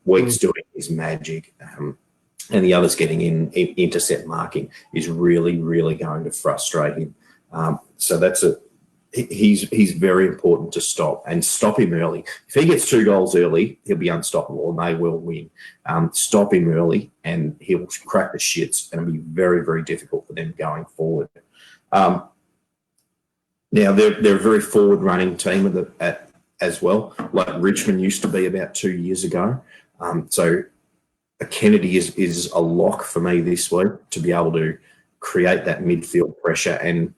Weeks doing his magic. And the others getting in intercept marking is really, really going to frustrate him. So he's very important to stop and stop him early. If he gets 2 goals early, he'll be unstoppable and they will win. Stop him early and he'll crack the shits and it'll be very, very difficult for them going forward. Now they're a very forward running team as well, like Richmond used to be about 2 years ago. So Kennedy is a lock for me this week to be able to create that midfield pressure and,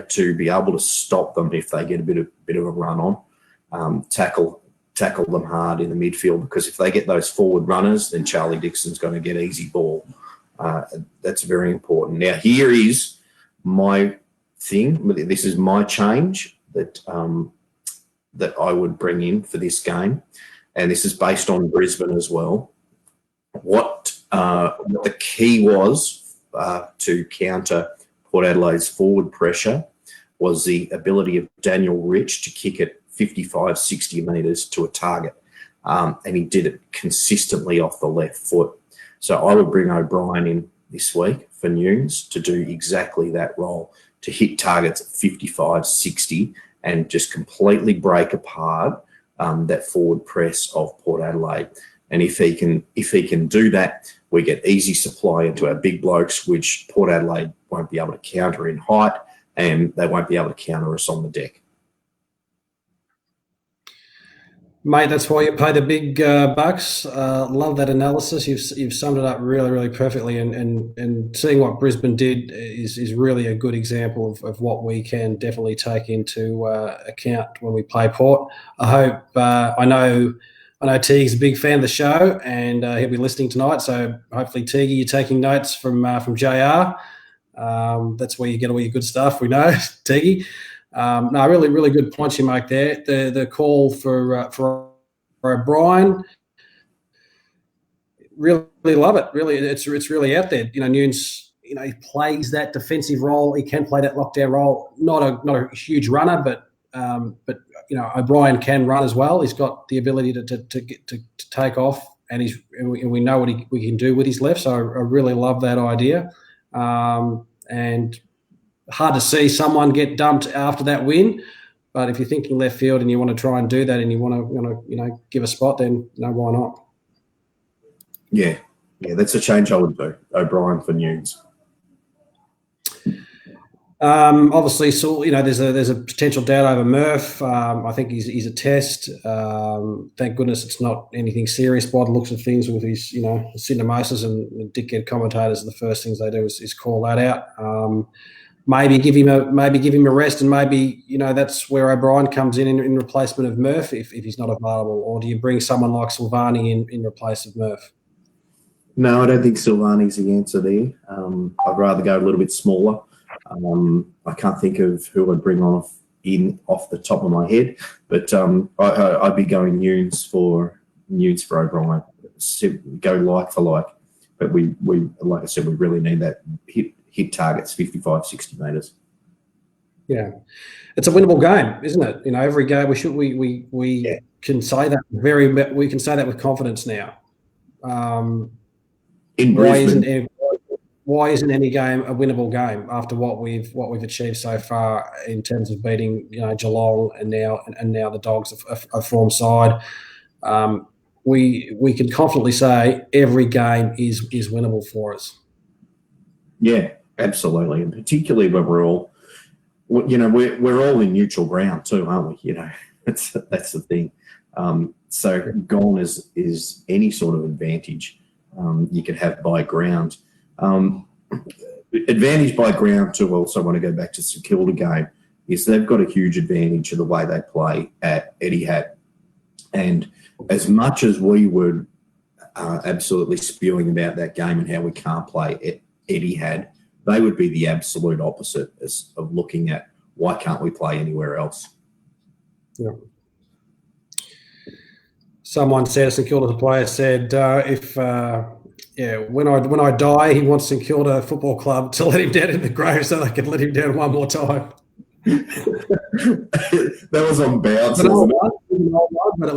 to be able to stop them if they get a bit of a run on, tackle them hard in the midfield, because if they get those forward runners, then Charlie Dixon's going to get easy ball. That's very important. Now, here is my thing. This is my change that I would bring in for this game, and this is based on Brisbane as well. What the key was to counter Port Adelaide's forward pressure was the ability of Daniel Rich to kick it 55, 60 metres to a target. And he did it consistently off the left foot. So I would bring O'Brien in this week for Nunes to do exactly that role, to hit targets at 55, 60 and just completely break apart that forward press of Port Adelaide. And if he can do that, we get easy supply into our big blokes, which Port Adelaide won't be able to counter in height, and they won't be able to counter us on the deck. Mate, that's why you pay the big bucks. Love that analysis. You've summed it up really, really perfectly. And seeing what Brisbane did is really a good example of what we can definitely take into account when we play Port. I hope I know Teague's a big fan of the show, and he'll be listening tonight. So hopefully, Teague, you're taking notes from JR. That's where you get all your good stuff. We know, Teague. No, really, really good points you make there. The call for O'Brien, really love it. Really, it's really out there. Nunes, he plays that defensive role. He can play that lockdown role. Not a huge runner, but O'Brien can run as well. He's got the ability to take off, and we know what we can do with his left. So I really love that idea. And hard to see someone get dumped after that win, but if you're thinking left field and you want to try and do that and you want to give a spot, then why not? Yeah, that's a change I would do. O'Brien for Nunes. Obviously, so there's a potential doubt over Murph. I think he's a test. Thank goodness it's not anything serious by the looks of things with his syndesmosis, and dickhead commentators. The first things they do is call that out. Maybe give him a rest, and maybe that's where O'Brien comes in replacement of Murph if he's not available. Or do you bring someone like Silvani in replace of Murph? No, I don't think Silvani's the answer there. I'd rather go a little bit smaller. I can't think of who I'd bring off the top of my head, but I'd be going Nunes for O'Brien. Go like for like, but we like I said, we really need that hit targets 55, 60 metres. Yeah, it's a winnable game, isn't it? Every game we can say that we can say that with confidence now. In Brisbane. Why isn't any game a winnable game after what we've achieved so far in terms of beating Geelong and now the Dogs a form side? We can confidently say every game is winnable for us. Yeah, absolutely, and particularly when we're all in neutral ground too, aren't we? That's the thing. So gone is any sort of advantage you could have by ground. advantage by ground too. Also, want to go back to St Kilda game is they've got a huge advantage of the way they play at Etihad, and as much as we were absolutely spewing about that game and how we can't play at Etihad, they would be the absolute opposite of looking at why can't we play anywhere else. Yeah. Someone said, a St Kilda player said, when I die, he wants St Kilda Football Club to let him down in the grave so they can let him down one more time. That was on bounce, but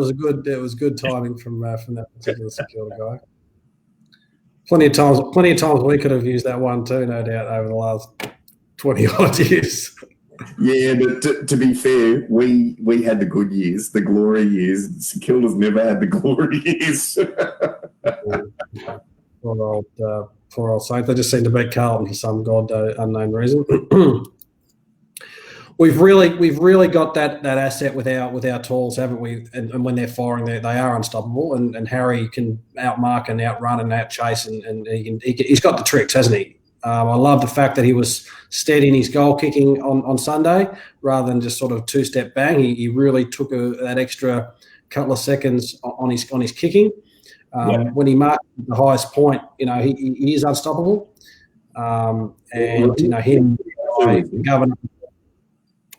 it was good timing from that particular St Kilda guy. Plenty of times we could have used that one too, no doubt, over the last 20 odd years. Yeah, but to be fair, we had the good years, the glory years. St Kilda's never had the glory years. Poor old Saints. They just seem to beat Carlton for some unknown reason. We've really got that asset with our talls, haven't we? And when they're firing, they are unstoppable. And Harry can outmark and outrun and outchase, and he's got the tricks, hasn't he? I love the fact that he was steady in his goal kicking on Sunday rather than just sort of two-step bang. He really took that extra couple of seconds on his kicking. When he marked the highest point, he is unstoppable. Him, Governor.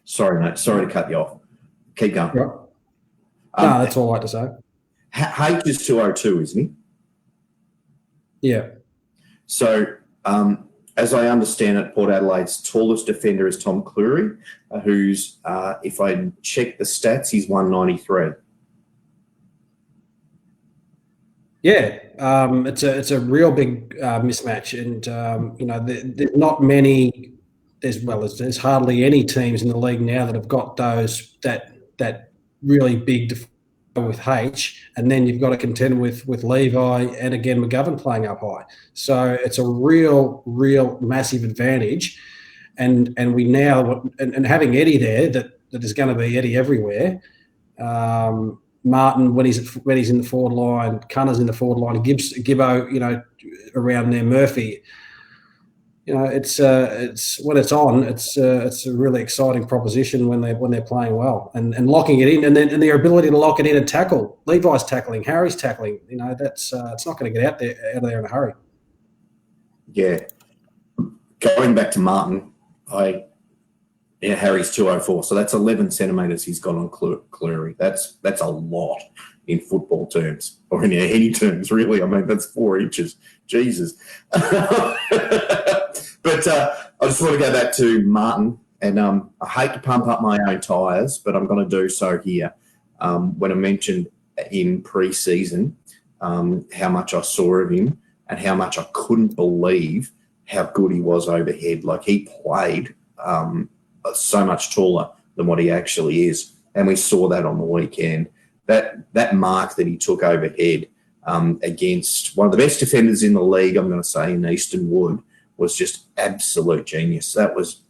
Sorry, mate. Sorry to cut you off. Keep going. Right. No, that's all I like to say. H is 202, isn't he? Yeah. So, as I understand it, Port Adelaide's tallest defender is Tom Cleary, who's, if I check the stats, he's 193. Yeah, it's a real big mismatch, and there's not many. There's hardly any teams in the league now that have got that really big defender with H, and then you've got to contend with Levi and again McGovern playing up high. So it's a real massive advantage, and we now and having Eddie there that is going to be Eddie everywhere. Martin when he's in the forward line, Cunner's in the forward line, Gibbo, around there, Murphy. It's when it's on, it's a really exciting proposition when they're playing well and locking it in, and their ability to lock it in and tackle. Levi's tackling, Harry's tackling. That's it's not going to get out of there in a hurry. Yeah, going back to Martin, Harry's 204, so that's 11 centimetres he's got on Cleary. That's a lot in football terms, or in any terms, really. I mean, that's 4 inches. Jesus. But I just want to go back to Martin, and I hate to pump up my own tyres, but I'm going to do so here. When I mentioned in pre-season how much I saw of him and how much I couldn't believe how good he was overhead. Like, he played so much taller than what he actually is, and we saw that on the weekend. That mark that he took overhead against one of the best defenders in the league, I'm going to say, in Easton Wood, was just absolute genius. That was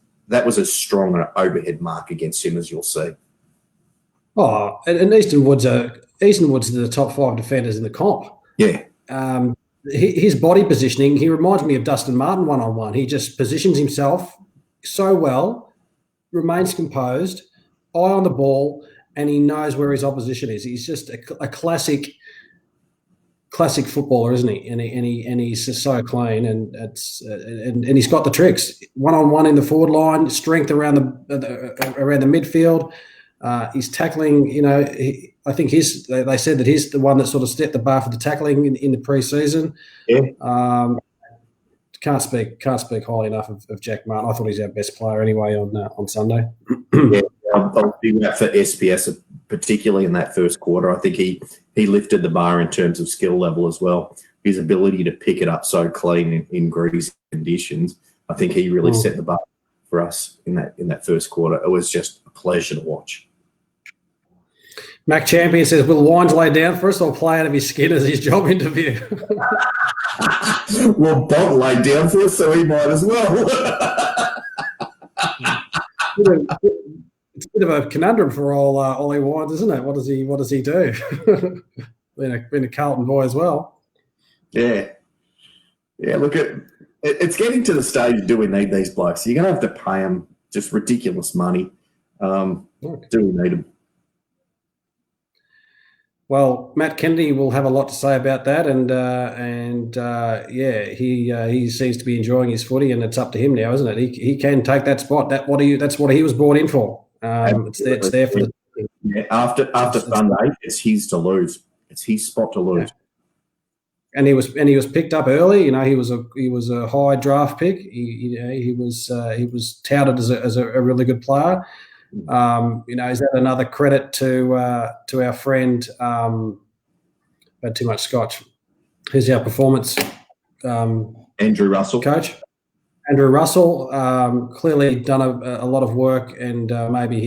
as strong an overhead mark against him as you'll see. Oh, and Easton Wood's the top 5 defenders in the comp. Yeah. His body positioning, he reminds me of Dustin Martin one-on-one. He just positions himself so well, remains composed, eye on the ball, and he knows where his opposition is. He's just a classic footballer, isn't he? And he's just so clean, and and he's got the tricks. 1-on-1 in the forward line, strength around the midfield. He's tackling. I think they said that he's the one that sort of set the bar for the tackling in the pre-season. Yeah. Can't speak highly enough of Jack Martin. I thought he's our best player anyway on Sunday. Yeah, I'll do that for SPS, particularly in that first quarter. I think he lifted the bar in terms of skill level as well. His ability to pick it up so clean in greasy conditions. I think he really set the bar for us in that first quarter. It was just a pleasure to watch. Mac Champion says, will Wines lay down for us or play out of his skin as his job interview? Well, Bob laid down for us, so he might as well. It's a bit of a conundrum for Ollie Wines, isn't it? What does he do? being a Carlton boy as well. Yeah. Look at It's getting to the stage, do we need these blokes? You're going to have to pay them just ridiculous money. Do we need them? Well, Matt Kennedy will have a lot to say about that, and he seems to be enjoying his footy, and it's up to him now, isn't it? He can take that spot. That's what he was brought in for. It's there for the. Yeah, after Sunday, it's his to lose. It's his spot to lose. Yeah. And he was picked up early. You know, he was a high draft pick. He was touted as a really good player. You know, is that another credit to our friend? Had too much scotch. Who's our performance? Andrew Russell, coach. Andrew Russell clearly done a lot of work, and maybe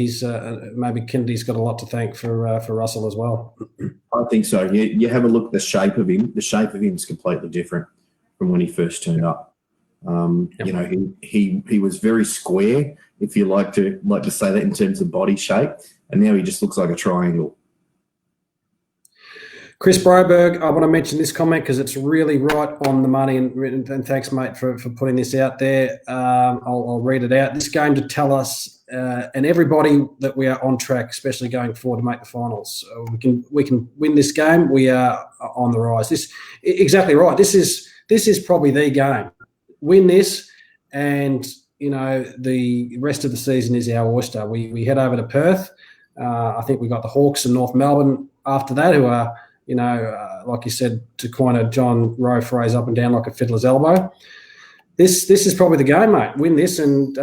Kennedy's got a lot to thank for Russell as well. I think so. You have a look at the shape of him. The shape of him is completely different from when he first turned up. You know, he was very square, if you like to say that in terms of body shape, and now he just looks like a triangle. Chris Broberg, I want to mention this comment because it's really right on the money, and thanks, mate, for putting this out there. I'll read it out. This game to tell us and everybody that we are on track, especially going forward to make the finals. We can win this game. We are on the rise. Exactly right. This is probably the game. Win this, and you know the rest of the season is our oyster. We head over to Perth. I think we got the Hawks and North Melbourne after that, who are, you know, like you said, to coin a John Rowe phrase, up and down like a fiddler's elbow. This is probably the game, mate. Win this, and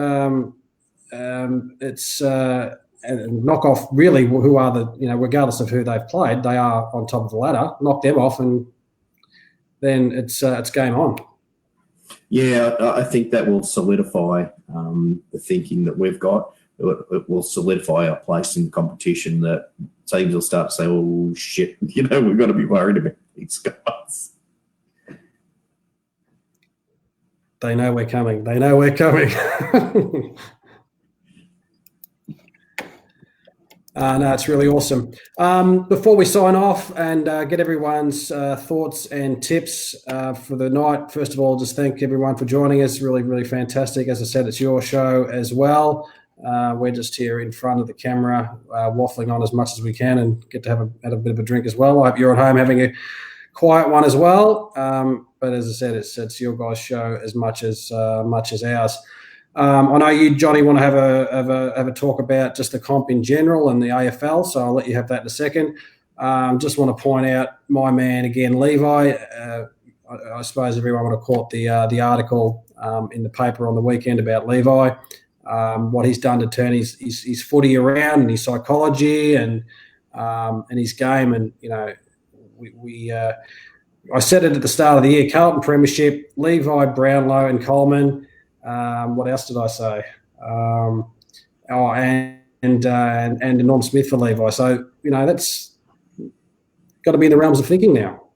it's and knock off really who are the, you know, regardless of who they've played, they are on top of the ladder. Knock them off, and then it's game on. Yeah, I think that will solidify the thinking that we've got. It will solidify our place in the competition, that teams will start to say, oh, shit, you know, we've got to be worried about these guys. They know we're coming. They know we're coming. No, it's really awesome. Before we sign off and get everyone's thoughts and tips for the night, first of all, just thank everyone for joining us. Really, really fantastic. As I said, it's your show as well. We're just here in front of the camera, waffling on as much as we can, and get to have a bit of a drink as well. I hope you're at home having a quiet one as well. But as I said, it's your guys' show as much as ours. I know you, Johnny, want to have a talk about just the comp in general and the AFL, so I'll let you have that in a second. Just want to point out my man again, Levi. I suppose everyone would have caught the article in the paper on the weekend about Levi, what he's done to turn his footy around, and his psychology and his game. And you know, I said it at the start of the year: Carlton Premiership, Levi, Brownlow, and Coleman. What else did I say? And Norm Smith for Levi. So, you know, that's got to be in the realms of thinking now.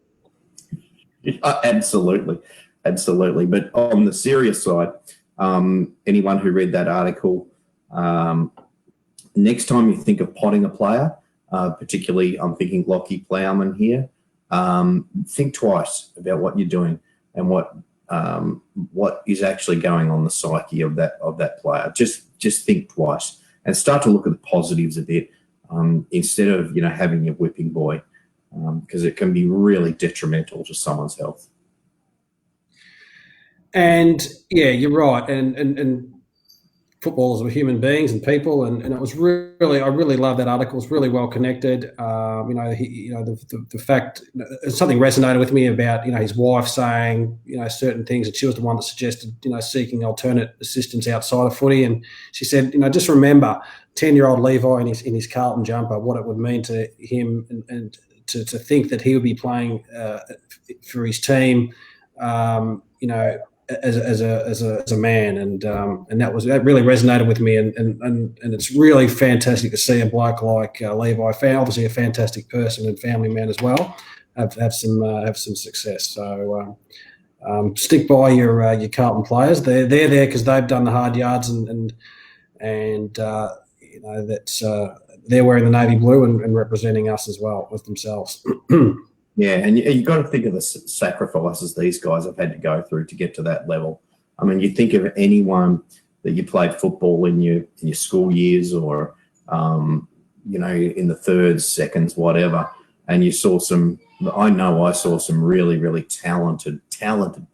Absolutely. But on the serious side, anyone who read that article, next time you think of potting a player, particularly I'm thinking Lockie Plowman here, think twice about what you're doing and what is actually going on the psyche of that player. Just think twice and start to look at the positives a bit, instead of, you know, having your whipping boy, because it can be really detrimental to someone's health. And yeah, you're right. And footballers were human beings and people, and it was really, I really love that article. It's really well connected. The fact, something resonated with me about, you know, his wife saying, you know, certain things, and she was the one that suggested, you know, seeking alternate assistance outside of footy. And she said, you know, just remember 10-year-old Levi in his Carlton jumper, what it would mean to him, and to think that he would be playing for his team, you know, as a man, and that really resonated with me, and it's really fantastic to see a bloke like Levi, obviously a fantastic person and family man as well, have some success. So stick by your Carlton players. They're there because they've done the hard yards, and you know, that's they're wearing the navy blue and representing us as well with themselves. Yeah, and you've got to think of the sacrifices these guys have had to go through to get to that level. I mean, you think of anyone that you played football in your school years, or in the thirds, seconds, whatever, and you saw some. I saw some really, really talented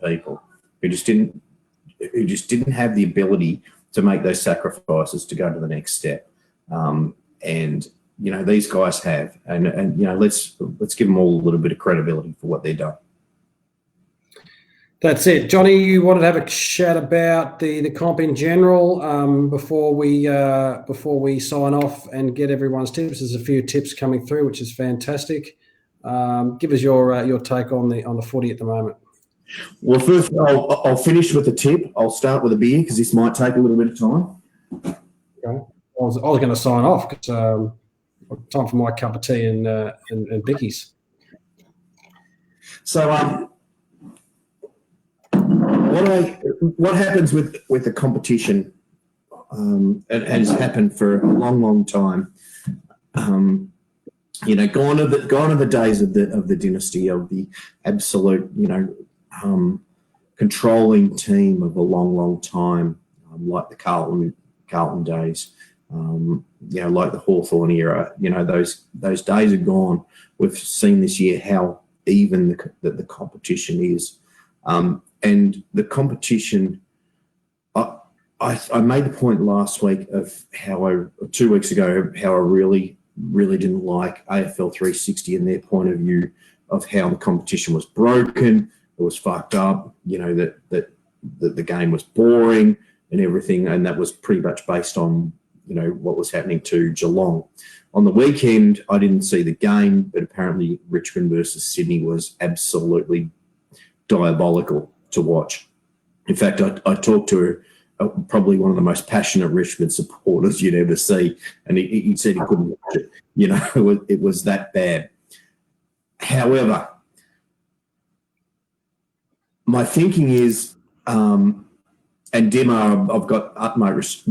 people who just didn't have the ability to make those sacrifices to go to the next step. And these guys have, and let's give them all a little bit of credibility for what they've done. That's it. Johnny, you wanted to have a chat about the comp in general before we sign off and get everyone's tips. There's a few tips coming through, which is fantastic. Give us your take on the footy at the moment. Well, first I'll finish with a tip. I'll start with a beer because this might take a little bit of time. Okay. I was going to sign off because time for my cup of tea and Vicky's. So what happens with the competition, and has happened for a long, long time. Gone are the days of the dynasty, of the absolute, controlling team of a long, long time, like the Carlton days, like the Hawthorn era. Those days are gone. We've seen this year how even the competition is. And the competition, I made the point last week of 2 weeks ago, how I really, really didn't like AFL 360 and their point of view of how the competition was broken, it was fucked up, that the game was boring and everything, and that was pretty much based on, what was happening to Geelong. On the weekend, I didn't see the game, but apparently Richmond versus Sydney was absolutely diabolical to watch. In fact, I talked to probably one of the most passionate Richmond supporters you'd ever see, and he said he couldn't watch it. It was that bad. However, my thinking is, and Dimmer, I've got utmost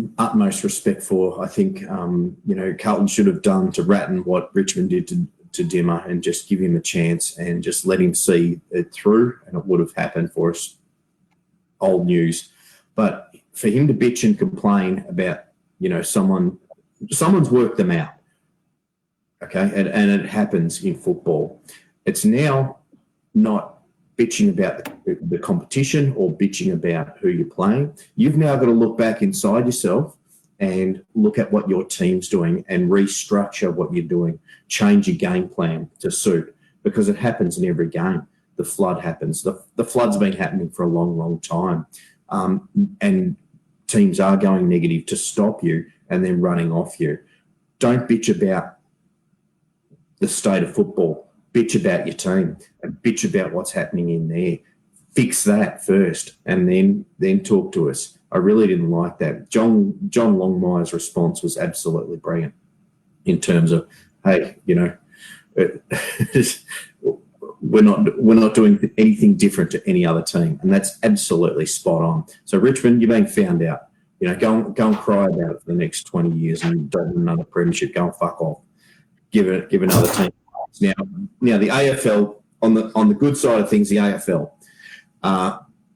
respect for. I think Carlton should have done to Ratton what Richmond did to Dimmer, and just give him a chance and just let him see it through, and it would have happened for us. Old news. But for him to bitch and complain about, someone's worked them out. Okay. And it happens in football. It's now not bitching about the competition or bitching about who you're playing. You've now got to look back inside yourself and look at what your team's doing and restructure what you're doing, change your game plan to suit, because it happens in every game. The flood happens. The flood's been happening for a long, long time. And teams are going negative to stop you and then running off you. Don't bitch about the state of football. Bitch about your team and bitch about what's happening in there. Fix that first and then talk to us. I really didn't like that. John Longmire's response was absolutely brilliant in terms of, hey, we're not doing anything different to any other team, and that's absolutely spot on. So Richmond, you're being found out. Go and cry about it for the next 20 years and don't win another premiership. Go and fuck off. Give another team. Now the AFL, on the good side of things, the AFL,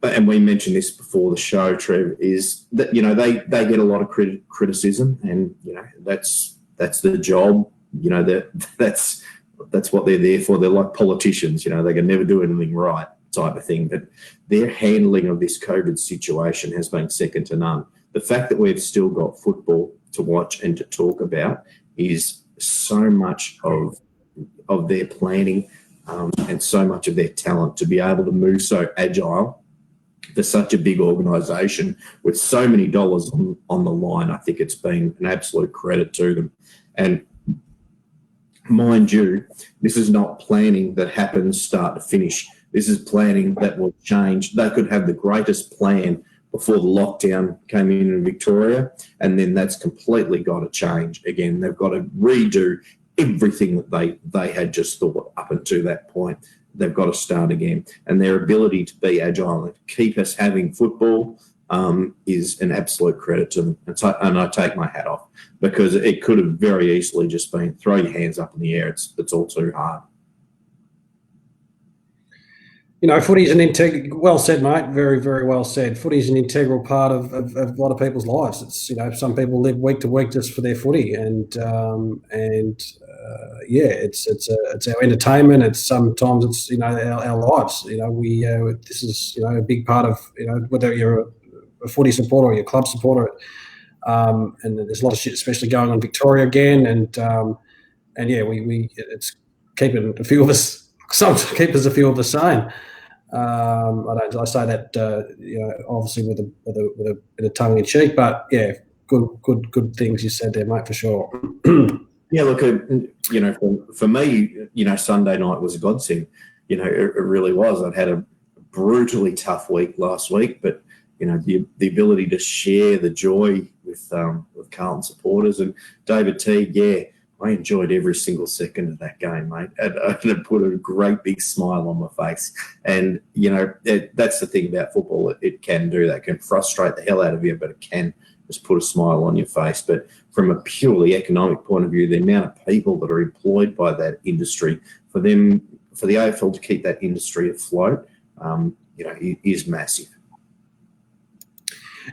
and we mentioned this before the show, Trev, is that they get a lot of criticism, and that's their job. That's what they're there for. They're like politicians, they can never do anything right, type of thing. But their handling of this COVID situation has been second to none. The fact that we've still got football to watch and to talk about is so much of their planning and so much of their talent to be able to move so agile for such a big organisation with so many dollars on the line. I think it's been an absolute credit to them. And mind you, this is not planning that happens start to finish. This is planning that will change. They could have the greatest plan before the lockdown came in Victoria, and then that's completely got to change again. They've got to redo everything that they had just thought up until that point. They've got to start again. And their ability to be agile and keep us having football is an absolute credit to them. And I take my hat off, because it could have very easily just been throw your hands up in the air. It's all too hard. Footy's an integral. Well said, mate. Very, very well said. Footy's an integral part of a lot of people's lives. It's some people live week to week just for their footy, it's our entertainment. It's sometimes it's our lives. This is a big part of whether you're a footy supporter or you're a club supporter. And there's a lot of shit, especially going on Victoria again, we it's keeping a few of us. Some keep us a few of us sane. I say that obviously with a bit of tongue in cheek, but yeah, good things you said there, mate, for sure. Yeah, look, for me, Sunday night was a godsend. It really was. I'd had a brutally tough week last week, but the ability to share the joy with Carlton supporters and David Teague, yeah, I enjoyed every single second of that game, mate. And it put a great big smile on my face. And, that's the thing about football. It can do that. It can frustrate the hell out of you, but it can just put a smile on your face. But from a purely economic point of view, the amount of people that are employed by that industry, for the AFL to keep that industry afloat, is massive.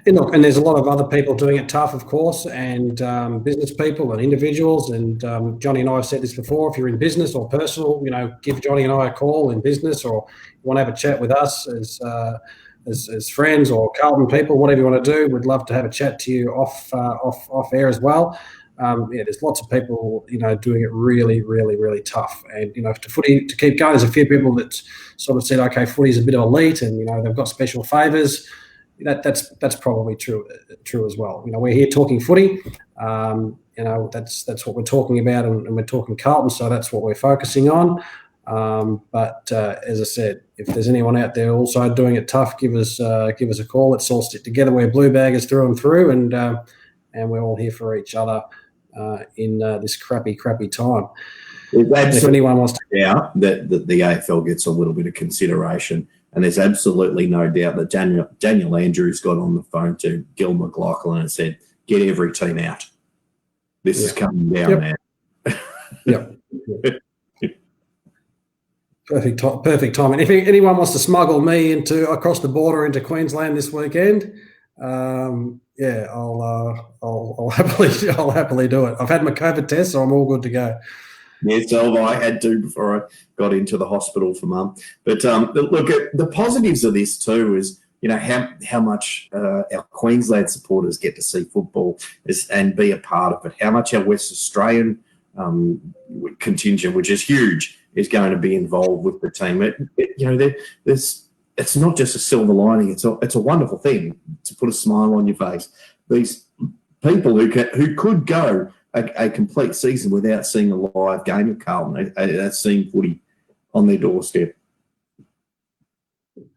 And look, and there's a lot of other people doing it tough, of course, and business people and individuals. And Johnny and I have said this before. If you're in business or personal, give Johnny and I a call in business, or you want to have a chat with us as friends or Carlton people, whatever you want to do. We'd love to have a chat to you off air as well. There's lots of people, doing it really, really, really tough. And, to keep going, there's a few people that sort of said, okay, footy's a bit of elite and, they've got special favours. That's probably true as well. We're here talking footy. That's what we're talking about, and we're talking Carlton, so that's what we're focusing on. But as I said, if there's anyone out there also doing it tough, give us a call. Let's all stick together. We're blue baggers through and through, and we're all here for each other in this crappy time. If anyone wants to doubt that the AFL gets a little bit of consideration. And there's absolutely no doubt that Daniel Andrews got on the phone to Gil McLaughlin and said, get every team out. This is coming down now. Yep. Perfect timing. If anyone wants to smuggle me across the border into Queensland this weekend, I'll happily do it. I've had my COVID test, so I'm all good to go. Yeah, so I had to before I got into the hospital for Mum. But look, at the positives of this too is, how much our Queensland supporters get to see football and be a part of it. How much our West Australian contingent, which is huge, is going to be involved with the team. It's not just a silver lining. It's a wonderful thing to put a smile on your face. These people who could go a complete season without seeing a live game of Carlton, seeing footy on their doorstep.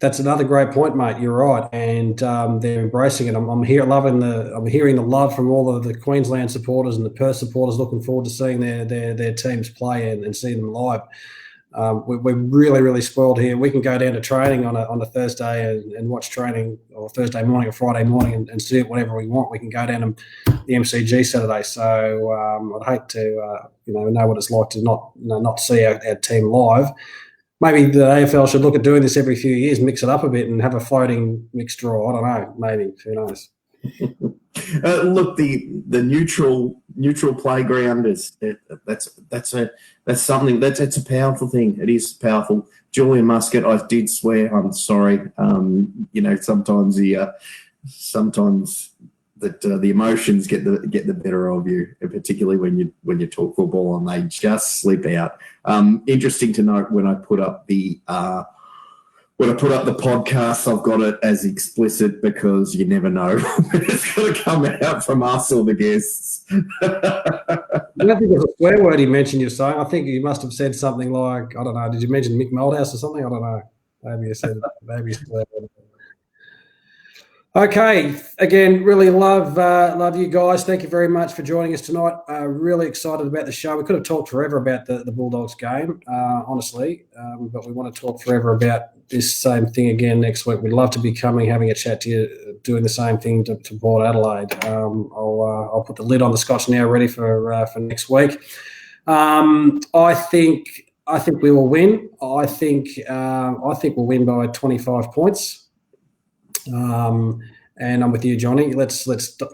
That's another great point, mate. You're right, and they're embracing it. I'm hearing the love from all of the Queensland supporters and the Perth supporters. Looking forward to seeing their teams play and seeing them live. We're really, really spoiled here. We can go down to training on a Thursday and watch training, or Thursday morning or Friday morning, and see it whatever we want. We can go down to the MCG Saturday. So I'd hate to know what it's like to not see our team live. Maybe the AFL should look at doing this every few years, mix it up a bit, and have a floating mixed draw. I don't know. Maybe, who knows? Look, the neutral playground that's something that's a powerful thing. It is powerful. Julian Muscat, I did swear. I'm sorry. Sometimes the emotions get the better of you, particularly when you talk football and they just slip out. Interesting to note when I put up the podcast, I've got it as explicit because you never know when it's going to come out from us or the guests. I don't think it was a swear word he mentioned you saying. I think you must have said something like, I don't know, did you mention Mick Moldhouse or something? I don't know. Maybe you said maybe a swear word. Okay, again, really love you guys. Thank you very much for joining us tonight. Really excited about the show. We could have talked forever about the Bulldogs game, honestly, but we want to talk forever about this same thing again next week. We'd love to be having a chat to you, doing the same thing to Port Adelaide. I'll put the lid on the Scotch now, ready for next week. I think I think we will win. I think we'll win by 25 points. And I'm with you, Johnny. Let's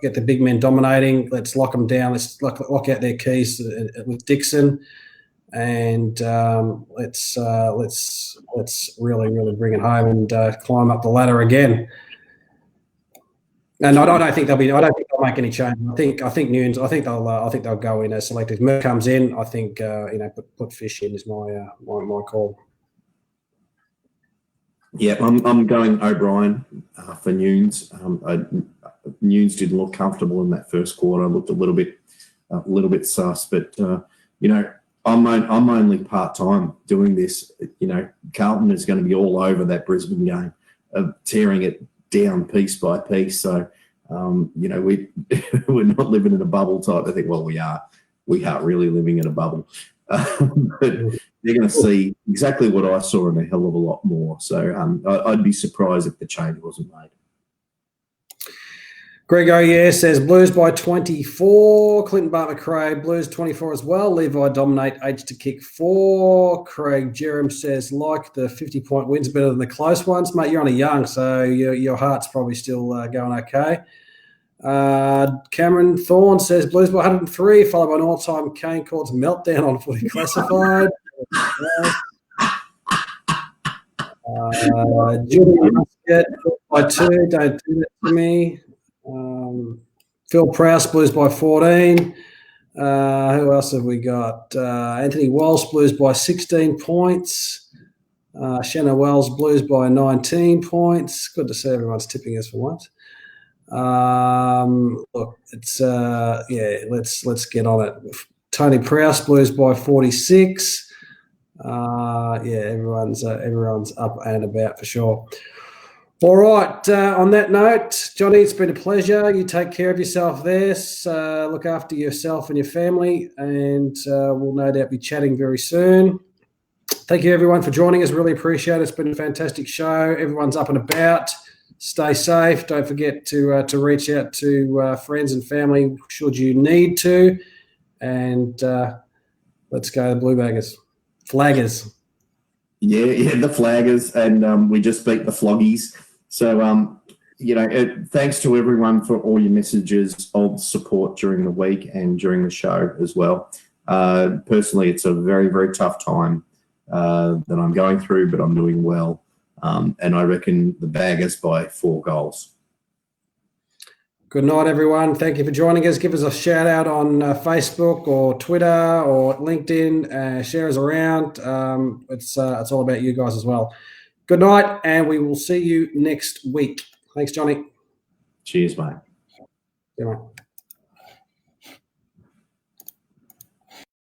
get the big men dominating. Let's lock them down. Let's lock out their keys with Dixon, and let's really bring it home and climb up the ladder again. And I don't think they'll make any change. I think Nunes. I think they'll go in as selected. Merck comes in. I think put Fish in is my call. Yeah, I'm going O'Brien for Nunes. Nunes didn't look comfortable in that first quarter. Looked a little bit sus, but I'm only part time doing this. Carlton is going to be all over that Brisbane game, tearing it down piece by piece. So we're not living in a bubble type. I think, well, we are really living in a bubble. But they're going to see exactly what I saw and a hell of a lot more. So I'd be surprised if the change wasn't made. Grego, says Blues by 24. Clinton Bart McRae, Blues 24 as well. Levi dominate, H to kick 4. Craig Jerem says, like the 50-point wins better than the close ones. Mate, you're only young, so your heart's probably still going okay. Cameron Thorne says Blues by 103, followed by an all-time Kane Courts meltdown on Footy Classified. Julian Muscat by 2, don't do that to me. Phil Prowse, Blues by 14. Who else have we got? Anthony Walsh, Blues by 16 points. Shannon Wells, Blues by 19 points. Good to see everyone's tipping us for once. Look, it's let's get on it. Tony Prowse, Blues by 46. Everyone's up and about for sure. All right. On that note, Johnny, it's been a pleasure. You take care of yourself there. Look after yourself and your family, and we'll no doubt be chatting very soon. Thank you, everyone, for joining us. Really appreciate it. It's been a fantastic show. Everyone's up and about. Stay safe. Don't forget to reach out to friends and family should you need to. And let's go, the Blue Baggers. Flaggers. Yeah, the Flaggers. And we just beat the Floggies. So, thanks to everyone for all your messages of support during the week and during the show as well. Personally, it's a very, very tough time that I'm going through, but I'm doing well. And I reckon the Baggers by 4 goals. Good night, everyone. Thank you for joining us. Give us a shout out on Facebook or Twitter or LinkedIn. Share us around. It's all about you guys as well. Good night, and we will see you next week. Thanks, Johnny. Cheers, mate. See you, mate.